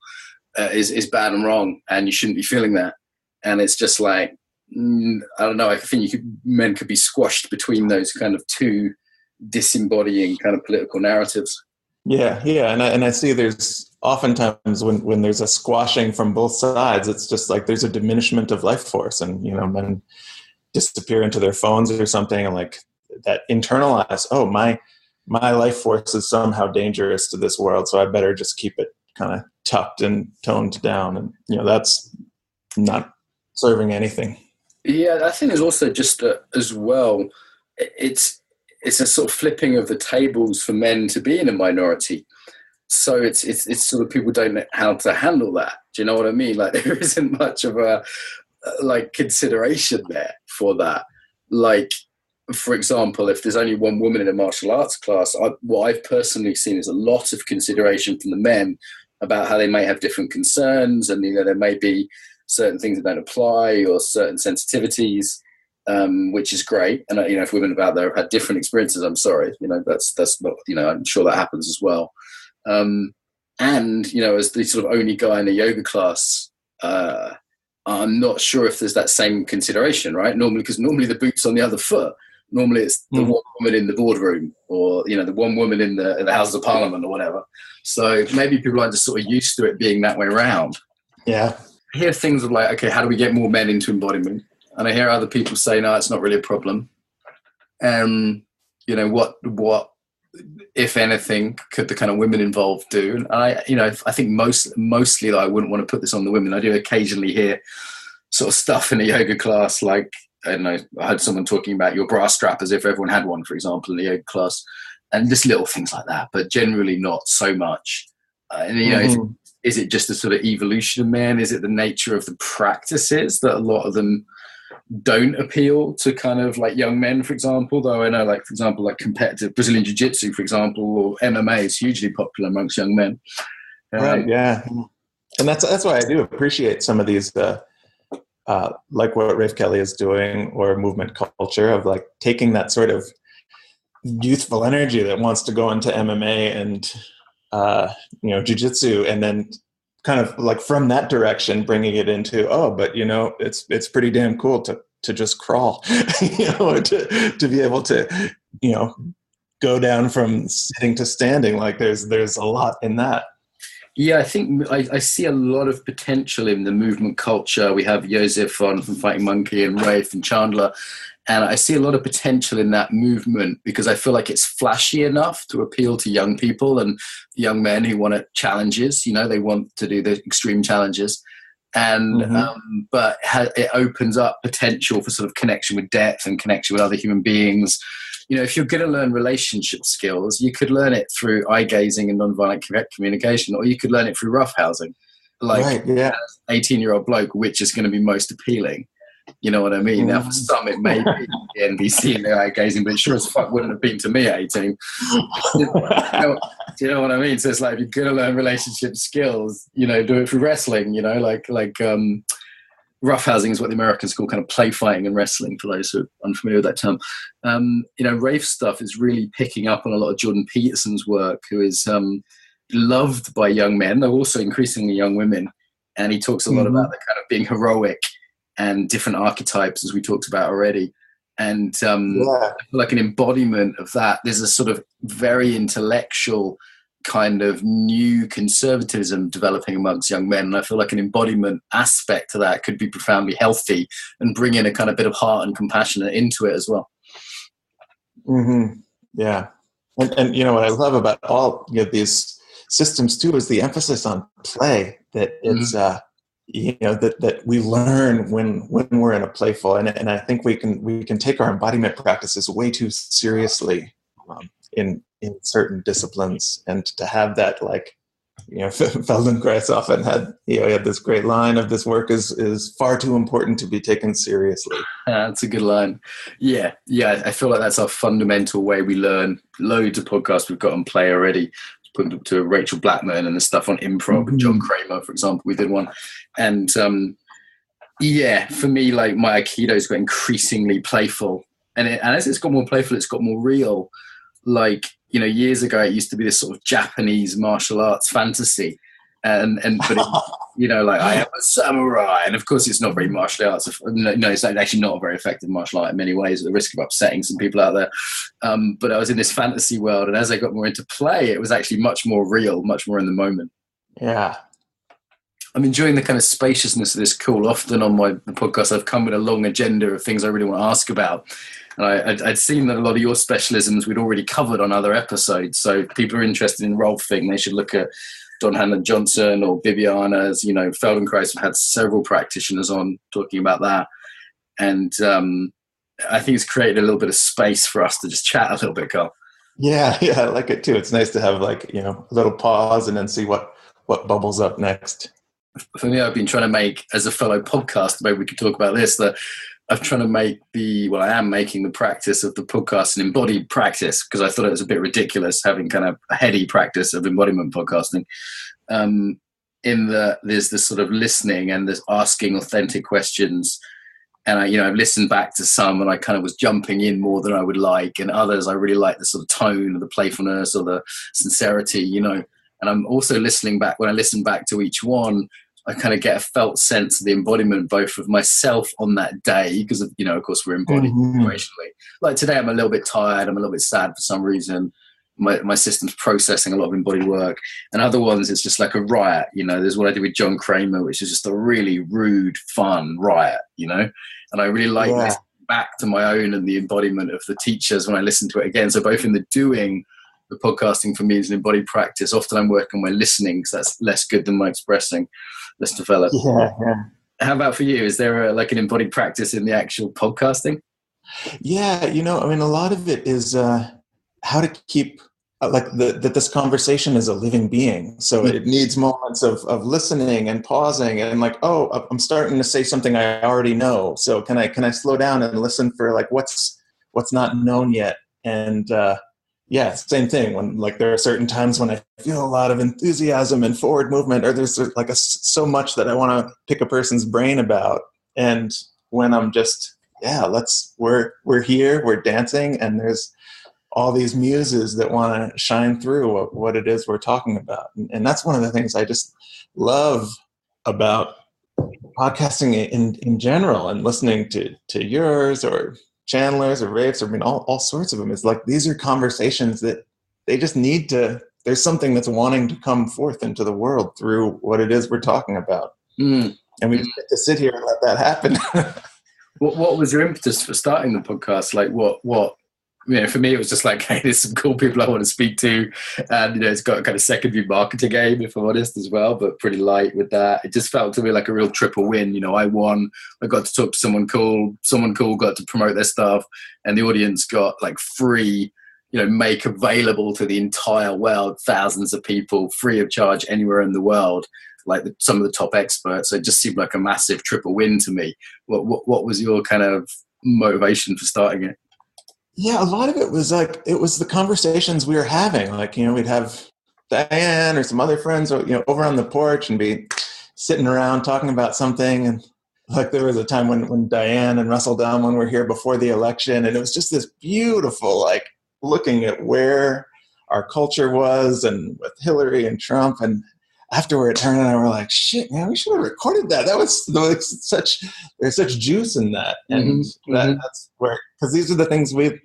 is bad and wrong, and you shouldn't be feeling that. And it's just like, I don't know. I think men could be squashed between those kind of two disembodying kind of political narratives. Yeah, and I see there's oftentimes when there's a squashing from both sides, it's just like there's a diminishment of life force, and men disappear into their phones or something, and like that internalize, oh, my life force is somehow dangerous to this world, so I better just keep it kind of tucked and toned down, and that's not serving anything. Yeah, I think there's also just as well, it's a sort of flipping of the tables for men to be in a minority. So it's sort of people don't know how to handle that. Do you know what I mean? Like there isn't much of a consideration there for that. Like, for example, if there's only one woman in a martial arts class, what I've personally seen is a lot of consideration from the men about how they may have different concerns, and there may be certain things that don't apply or certain sensitivities, which is great. And if women out there have had different experiences, I'm sorry, that's not, I'm sure that happens as well. And as the sort of only guy in a yoga class, I'm not sure if there's that same consideration, right? Normally the boot's on the other foot. Normally it's the one woman in the boardroom, or the one woman in the House of Parliament or whatever. So maybe people are just sort of used to it being that way around. Yeah. I hear things of like, okay, how do we get more men into embodiment? And I hear other people say, no, it's not really a problem. What, if anything, could the kind of women involved do? And I think mostly I wouldn't want to put this on the women. I do occasionally hear sort of stuff in a yoga class, like, I don't know, I heard someone talking about your bra strap as if everyone had one, for example, in a yoga class, and just little things like that, but generally not so much. Is it just a sort of evolution of men? Is it the nature of the practices that a lot of them don't appeal to kind of like young men, for example? Though I know, like, for example, like competitive Brazilian Jiu-Jitsu, for example, or MMA is hugely popular amongst young men. Right, yeah. And that's why I do appreciate some of these, like what Rafe Kelly is doing, or movement culture, of like taking that sort of youthful energy that wants to go into MMA and jiu-jitsu, and then kind of like from that direction bringing it into, but it's pretty damn cool to just crawl, to be able to go down from sitting to standing. Like there's a lot in that. Yeah, I think I see a lot of potential in the movement culture. We have Joseph from Fighting Monkey and Rafe and Chandler, and I see a lot of potential in that movement because I feel like it's flashy enough to appeal to young people and young men who want challenges. They want to do the extreme challenges, and but it opens up potential for sort of connection with depth and connection with other human beings. If you're going to learn relationship skills, you could learn it through eye gazing and nonviolent communication, or you could learn it through roughhousing. Like, right, yeah. 18-year-old bloke, which is going to be most appealing? You know what I mean? Now, for some, it may be the NBC and the eye gazing, but it sure as fuck wouldn't have been to me at 18. Do you know what I mean? So it's like, if you're going to learn relationship skills, do it through wrestling, roughhousing is what the Americans call kind of play fighting and wrestling, for those who are unfamiliar with that term. Rafe stuff is really picking up on a lot of Jordan Peterson's work, who is loved by young men, though also increasingly young women. And he talks a lot about the kind of being heroic and different archetypes, as we talked about already. And I feel like an embodiment of that, there's a sort of very intellectual kind of new conservatism developing amongst young men, and I feel like an embodiment aspect to that could be profoundly healthy and bring in a kind of bit of heart and compassion into it as well. Yeah, and what I love about all these systems too is the emphasis on play. That it's that we learn when we're in a playful, and I think we can take our embodiment practices way too seriously in certain disciplines, and to have that, like, Feldenkrais often had, he had this great line of, this work is far too important to be taken seriously. That's a good line. Yeah. I feel like that's our fundamental way we learn. Loads of podcasts we've got on play already. Put up to Rachel Blackman and the stuff on improv with John Kramer, for example. We did one. And for me, like, my Aikido's got increasingly playful. And as it's got more playful, it's got more real. Like, years ago, it used to be this sort of Japanese martial arts fantasy. But like, I am a samurai. And of course, it's not very martial arts. No, it's actually not a very effective martial art in many ways, at the risk of upsetting some people out there. But I was in this fantasy world. And as I got more into play, it was actually much more real, much more in the moment. Yeah. I'm enjoying the kind of spaciousness of this call. Often on the podcast, I've come with a long agenda of things I really want to ask about. And I'd seen that a lot of your specialisms we'd already covered on other episodes. So if people are interested in Rolfing, they should look at Don Hanlon Johnson or Bibiana's. Feldenkrais have had several practitioners on talking about that. And I think it's created a little bit of space for us to just chat a little bit, Carl. Yeah, I like it too. It's nice to have, like, a little pause and then see what bubbles up next. For me, I've been trying to make, as a fellow podcaster, maybe we could talk about this, that I'm trying to make I am making the practice of the podcast an embodied practice, because I thought it was a bit ridiculous having kind of a heady practice of embodiment podcasting. In that there's this sort of listening and this asking authentic questions. And I've listened back to some and I kind of was jumping in more than I would like. And others, I really like the sort of tone or the playfulness or the sincerity, And I'm also listening back. When I listen back to each one, I kind of get a felt sense of the embodiment, both of myself on that day, because of course we're embodied situationally. Like today, I'm a little bit tired. I'm a little bit sad for some reason. My system's processing a lot of embodied work. And other ones, it's just like a riot. There's what I did with John Kramer, which is just a really rude, fun riot, And I really like listening back to my own and the embodiment of the teachers when I listen to it again. So both in the doing, the podcasting for me is an embodied practice. Often I'm working on my listening, because that's less good than my expressing, less developed. Yeah. How about for you? Is there an embodied practice in the actual podcasting? Yeah, a lot of it is how to keep, that this conversation is a living being. So it needs moments of listening and pausing and like, oh, I'm starting to say something I already know. So can I slow down and listen for like what's not known yet? And same thing. When like there are certain times when I feel a lot of enthusiasm and forward movement, or there's like so much that I want to pick a person's brain about. And when I'm just, we're here, we're dancing, and there's all these muses that want to shine through what it is we're talking about. And that's one of the things I just love about podcasting in general, and listening to yours or Chandler's or Rafe's, all sorts of them. It's like, these are conversations that they just need to, there's something that's wanting to come forth into the world through what it is we're talking about. And we just get to sit here and let that happen. What was your impetus for starting the podcast? Like what for me, it was just like, hey, there's some cool people I want to speak to. And, it's got a kind of secondary marketing aim, if I'm honest, as well, but pretty light with that. It just felt to me like a real triple win. I won. I got to talk to someone cool got to promote their stuff, and the audience got like free, make available to the entire world, thousands of people, free of charge anywhere in the world, like some of the top experts. So it just seemed like a massive triple win to me. What was your kind of motivation for starting it? Yeah, a lot of it was like, it was the conversations we were having. Like, we'd have Diane or some other friends, over on the porch and be sitting around talking about something. And like, there was a time when Diane and Russel Delman were here before the election, and it was just this beautiful, like, looking at where our culture was, and with Hillary and Trump. And afterward, Taryn and I were like, shit, man, we should have recorded that. That was there's such juice in that. And that's where, because these are the things we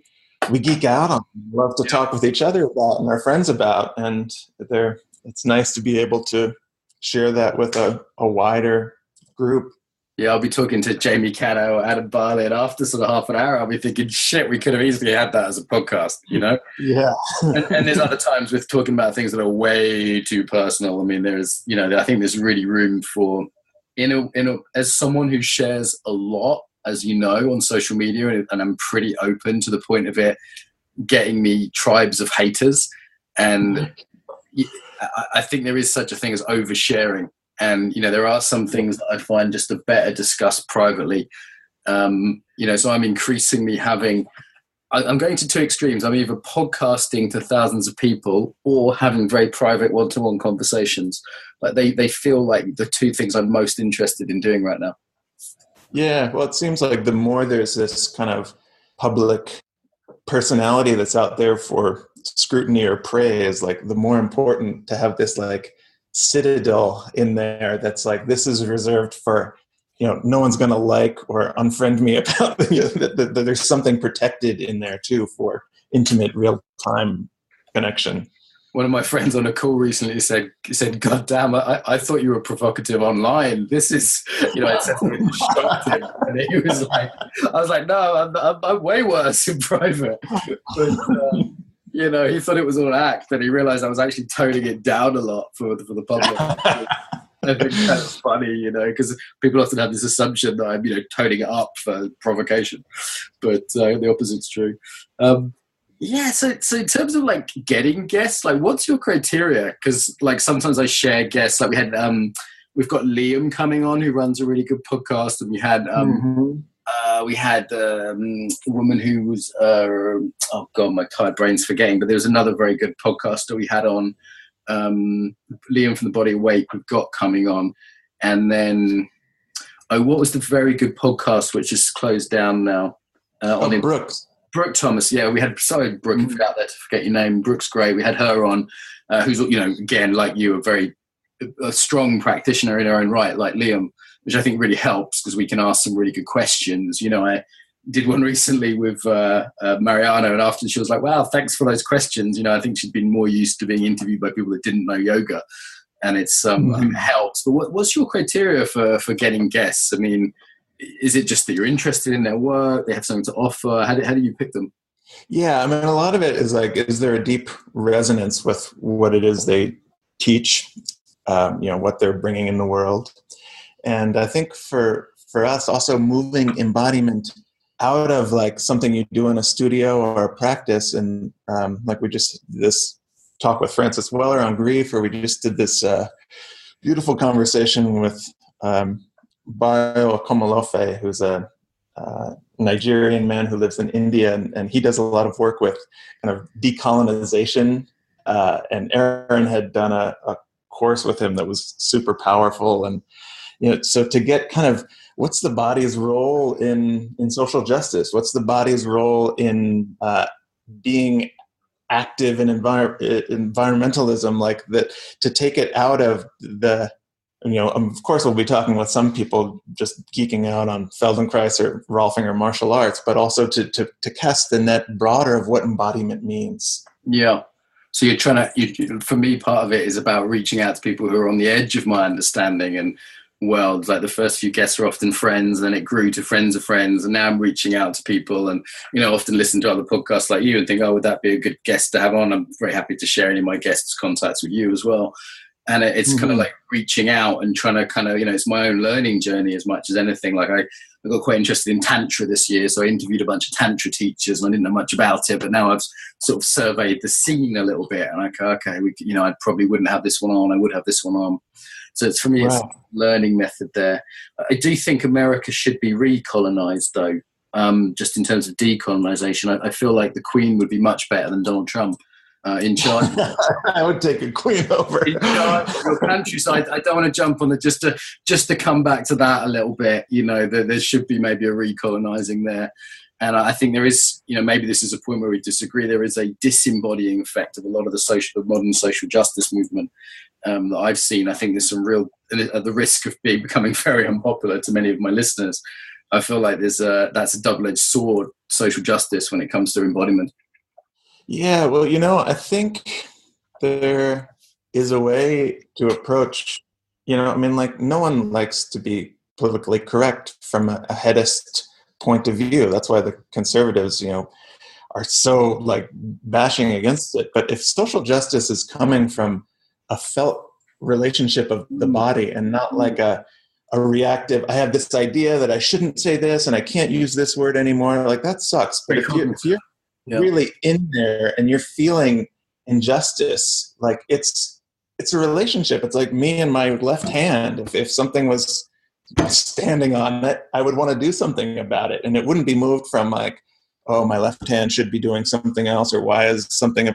geek out on, love to talk with each other about and our friends about. And it's nice to be able to share that with a wider group. Yeah, I'll be talking to Jamie Cano or Adam Barley, and after sort of half an hour, I'll be thinking, shit, we could have easily had that as a podcast, Yeah. and there's other times with talking about things that are way too personal. I mean, there's, I think there's really room for, as someone who shares a lot, as you know, on social media, and I'm pretty open to the point of it getting me tribes of haters. And I think there is such a thing as oversharing. And, there are some things that I find just are better discussed privately. So I'm increasingly I'm going to two extremes. I'm either podcasting to thousands of people or having very private one-to-one conversations. Like they feel like the two things I'm most interested in doing right now. Yeah, well, it seems like the more there's this kind of public personality that's out there for scrutiny or praise, like the more important to have this like citadel in there that's like, this is reserved for, no one's going to like or unfriend me about that there's something protected in there too for intimate real-time connection. One of my friends on a call recently said, God damn, I thought you were provocative online. This is, it said something shocked him. And he was like, I was like, no, I'm way worse in private. But, he thought it was all an act, and he realized I was actually toning it down a lot for the public. I think that's funny, because people often have this assumption that I'm, toning it up for provocation. But the opposite's true. So in terms of like getting guests, like what's your criteria? Because like sometimes I share guests. Like we've got Liam coming on who runs a really good podcast, and we had a woman who was oh god, my tired brain's forgetting. But there was another very good podcaster we had on. Liam from the Body Awake we've got coming on, and then what was the very good podcast which is closed down now? On Brooke Thomas, yeah, we had, sorry, Brooke, I forgot that, to forget your name. Brooke's great. We had her on, who's, again, like you, a strong practitioner in her own right, like Liam, which I think really helps because we can ask some really good questions. I did one recently with Mariana, and after she was like, wow, thanks for those questions. I think she'd been more used to being interviewed by people that didn't know yoga, and it's helps. But what's your criteria for getting guests? I mean, is it just that you're interested in their work? They have something to offer? How do you pick them? Yeah, I mean, a lot of it is like, is there a deep resonance with what it is they teach, what they're bringing in the world? And I think for us, also moving embodiment out of like something you do in a studio or a practice, and like we just did this talk with Francis Weller on grief, or we just did this beautiful conversation with Bayo Akomolofe, who's a Nigerian man who lives in India, and he does a lot of work with kind of decolonization. And Aaron had done a course with him that was super powerful. And so to get kind of what's the body's role in social justice? What's the body's role in being active in environmentalism, like that, to take it out of the, of course we'll be talking with some people just geeking out on Feldenkrais or Rolfing or martial arts, but also to cast the net broader of what embodiment means. Yeah. So you're trying to, for me, part of it is about reaching out to people who are on the edge of my understanding and world. Like the first few guests are often friends, then it grew to friends of friends, and now I'm reaching out to people, and often listen to other podcasts like you and think, oh, would that be a good guest to have on? I'm very happy to share any of my guests' contacts with you as well. And it's kind of like reaching out and trying to kind of, it's my own learning journey as much as anything. Like I got quite interested in Tantra this year, so I interviewed a bunch of Tantra teachers, and I didn't know much about it, but now I've sort of surveyed the scene a little bit, and I go, okay, I probably wouldn't have this one on, I would have this one on. So it's, for me, it's a learning method there. I do think America should be recolonized, though, just in terms of decolonization. I feel like the Queen would be much better than Donald Trump in charge. I would take a Queen over. In charge of your country. So I don't want to jump on it, just to come back to that a little bit. There should be maybe a recolonizing there. And I think there is, maybe this is a point where we disagree. There is a disembodying effect of a lot of the modern social justice movement that I've seen. I think there's some real, at the risk of becoming very unpopular to many of my listeners, I feel like that's a double-edged sword, social justice, when it comes to embodiment. Yeah, well, I think there is a way to approach, like no one likes to be politically correct from a hedist point of view. That's why the conservatives, are so like bashing against it. But if social justice is coming from a felt relationship of the body and not like a reactive, I have this idea that I shouldn't say this and I can't use this word anymore, like that sucks. But if you're really in there and you're feeling injustice, like it's a relationship. It's like me and my left hand. If something was standing on it, I would want to do something about it, and it wouldn't be moved from like, oh, my left hand should be doing something else, or why is something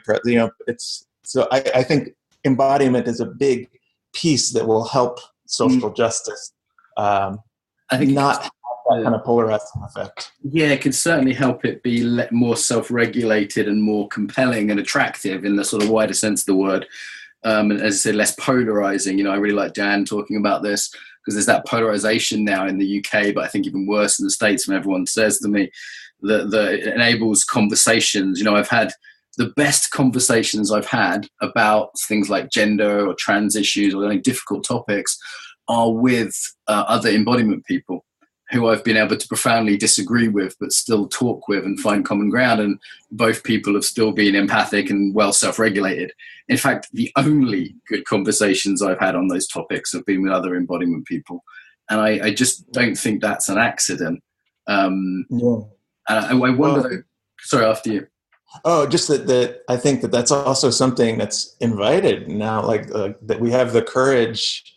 it's so I think embodiment is a big piece that will help social justice. I think not have that kind of polarizing effect. Yeah, it can certainly help it be more self-regulated and more compelling and attractive in the sort of wider sense of the word. And as I said, less polarizing. I really like Dan talking about this, because there's that polarization now in the UK, but I think even worse in the States, when everyone says to me that it enables conversations. I've had the best conversations I've had about things like gender or trans issues or any difficult topics are with other embodiment people who I've been able to profoundly disagree with, but still talk with and find common ground. And both people have still been empathic and well self-regulated. In fact, the only good conversations I've had on those topics have been with other embodiment people. And I just don't think that's an accident. No. I wonder, sorry, after you. Oh, just that I think that's also something that's invited now, like that we have the courage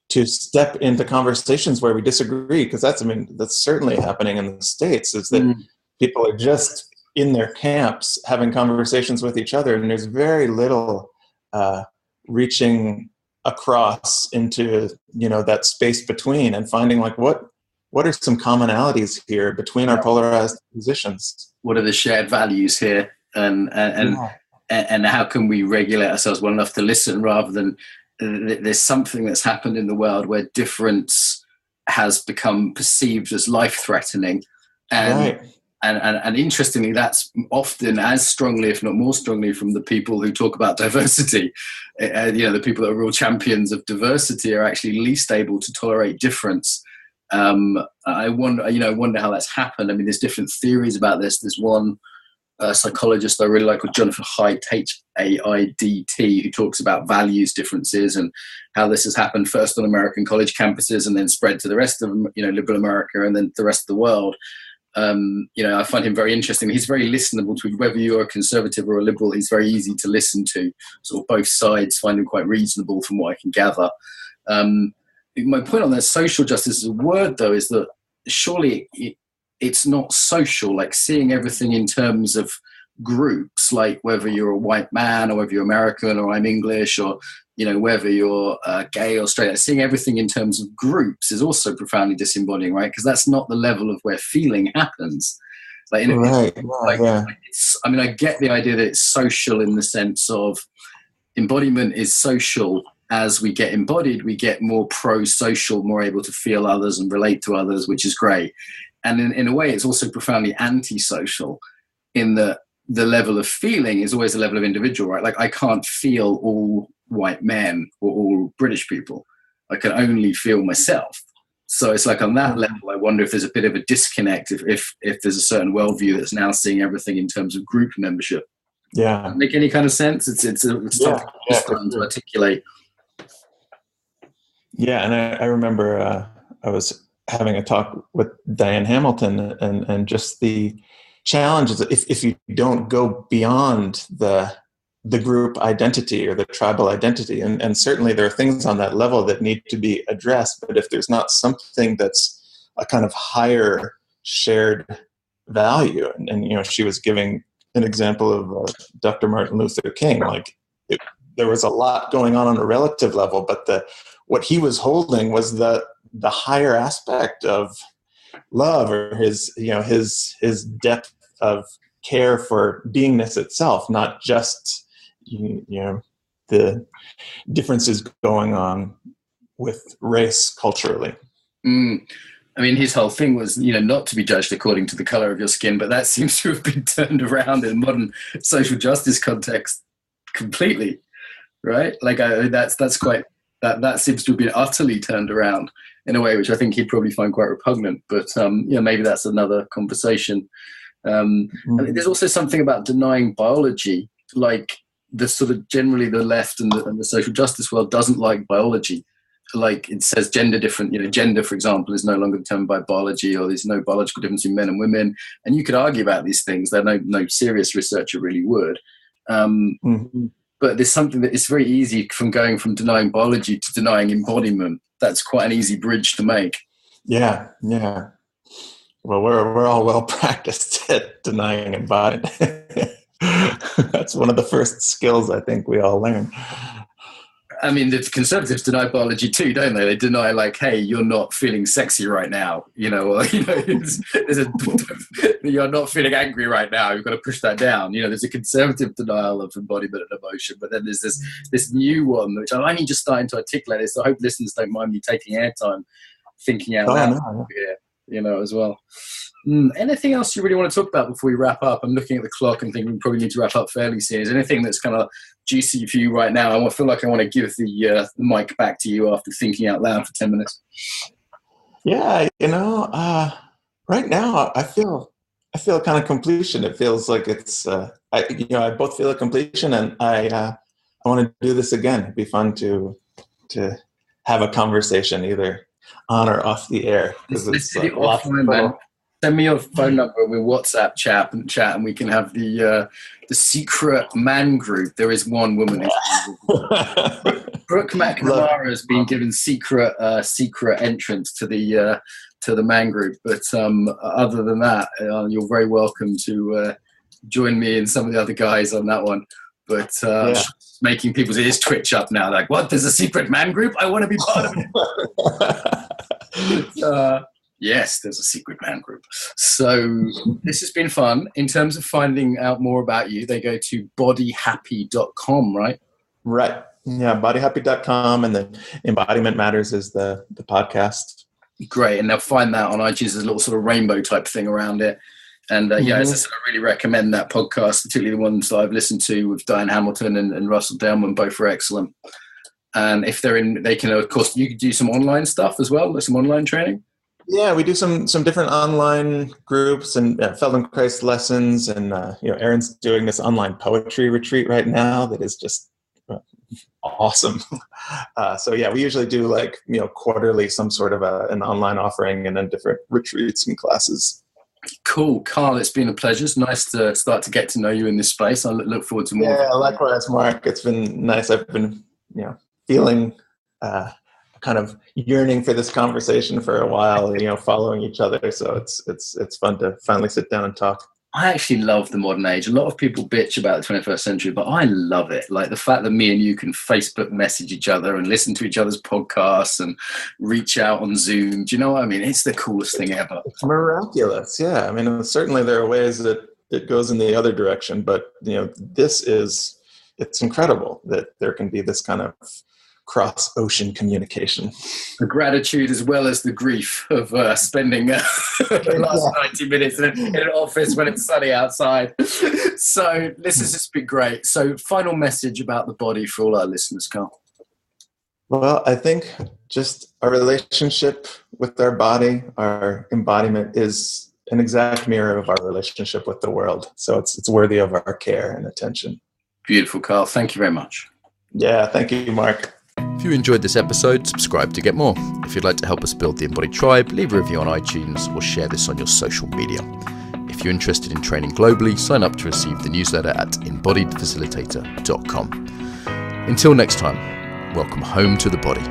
to step into conversations where we disagree, because that's certainly happening in the States, is that people are just in their camps having conversations with each other, and there's very little reaching across into that space between and finding like what are some commonalities here between our polarized positions. What are the shared values here, and how can we regulate ourselves well enough to listen, rather than there's something that's happened in the world where difference has become perceived as life-threatening, and interestingly, that's often as strongly, if not more strongly, from the people who talk about diversity. The people that are real champions of diversity are actually least able to tolerate difference. I wonder how that's happened. There's different theories about this. There's one psychologist I really like called Jonathan Haidt, H-A-I-D-T, who talks about values differences and how this has happened first on American college campuses and then spread to the rest of liberal America and then the rest of the world. I find him very interesting. He's very listenable to, whether you're a conservative or a liberal. He's very easy to listen to. Sort of both sides find him quite reasonable, from what I can gather. My point on that social justice as a word, though, is that surely it's not social, like seeing everything in terms of groups, like whether you're a white man or whether you're American or I'm English, or whether you're gay or straight. Seeing everything in terms of groups is also profoundly disembodying, right? Because that's not the level of where feeling happens. I get the idea that it's social in the sense of embodiment is social. As we get embodied, we get more pro-social, more able to feel others and relate to others, which is great. And in a way, it's also profoundly anti-social, in that the level of feeling is always a level of individual, right? Like I can't feel all white men or all British people. I can only feel myself. So it's like on that level, I wonder if there's a bit of a disconnect if there's a certain worldview that's now seeing everything in terms of group membership. Yeah. Does that make any kind of sense? It's something starting to articulate. Yeah, and I remember I was having a talk with Diane Hamilton, and just the challenges if you don't go beyond the group identity or the tribal identity, and certainly there are things on that level that need to be addressed, but if there's not something that's a kind of higher shared value, and she was giving an example of Dr. Martin Luther King, there was a lot going on a relative level, but what he was holding was the higher aspect of love, or his depth of care for beingness itself, not just the differences going on with race culturally. His whole thing was, not to be judged according to the color of your skin, but that seems to have been turned around in modern social justice context completely, right? That seems to have been utterly turned around in a way which I think he'd probably find quite repugnant. But maybe that's another conversation. There's also something about denying biology, like the sort of generally the left and the social justice world doesn't like biology. like it says gender different, gender, for example, is no longer determined by biology, or there's no biological difference in men and women. And you could argue about these things that no serious researcher really would. But there's something that it's very easy from going from denying biology to denying embodiment. That's quite an easy bridge to make. Yeah. Well, we're all well practiced at denying embodiment. That's one of the first skills I think we all learn. I mean, the conservatives deny biology too, don't they? They deny, like, hey, you're not feeling sexy right now, or, you're not feeling angry right now. You've got to push that down. There's a conservative denial of embodiment and emotion, but then there's this new one, which I'm only just starting to articulate this. So I hope listeners don't mind me taking airtime, thinking out loud here, as well. Anything else you really want to talk about before we wrap up? I'm looking at the clock and thinking we probably need to wrap up fairly soon. Is there anything that's kind of juicy for you right now? I feel like I want to give the mic back to you after thinking out loud for 10 minutes. Yeah, right now I feel kind of completion. It feels like it's I both feel a completion, and I want to do this again. It'd be fun to have a conversation either on or off the air, because it's offline, man. Send me your phone number. We'll WhatsApp chat, and we can have the secret man group. There is one woman. Brooke McNamara has been given secret entrance to the man group. But other than that, you're very welcome to join me and some of the other guys on that one. But making people's ears twitch up now. Like, what? There's a secret man group? I want to be part of it. Yes, there's a secret man group. So this has been fun. In terms of finding out more about you, they go to bodyhappy.com, right? Right. Yeah, bodyhappy.com, and then Embodiment Matters is the podcast. Great. And they'll find that on iTunes. There's a little sort of rainbow type thing around it. And as I said, I really recommend that podcast, particularly the ones that I've listened to with Diane Hamilton and Russel Delman. Both are excellent. And if they're in, they can, of course, you could do some online stuff as well, like some online training. Yeah, we do some different online groups and Feldenkrais lessons, and Aaron's doing this online poetry retreat right now that is just awesome. So yeah, we usually do quarterly some sort of an online offering, and then different retreats and classes. Cool, Carl. It's been a pleasure. It's nice to start to get to know you in this space. I look forward to more. Yeah, likewise, Mark. It's been nice. I've been feeling kind of yearning for this conversation for a while, following each other. So it's fun to finally sit down and talk. I actually love the modern age. A lot of people bitch about the 21st century, but I love it. Like the fact that me and you can Facebook message each other and listen to each other's podcasts and reach out on Zoom. Do you know what I mean? It's the coolest thing ever. It's miraculous. Yeah. I mean, certainly there are ways that it goes in the other direction, but it's incredible that there can be this kind of cross-ocean communication. The gratitude as well as the grief of spending the last 90 minutes in an office when it's sunny outside. So this has just been great. So final message about the body for all our listeners, Carl. Well, I think just our relationship with our body, our embodiment, is an exact mirror of our relationship with the world. So it's worthy of our care and attention. Beautiful, Carl. Thank you very much. Yeah, thank you, Mark. If you enjoyed this episode, subscribe to get more. If you'd like to help us build the Embodied Tribe, leave a review on iTunes or share this on your social media. If you're interested in training globally, sign up to receive the newsletter at embodiedfacilitator.com. Until next time, welcome home to the body.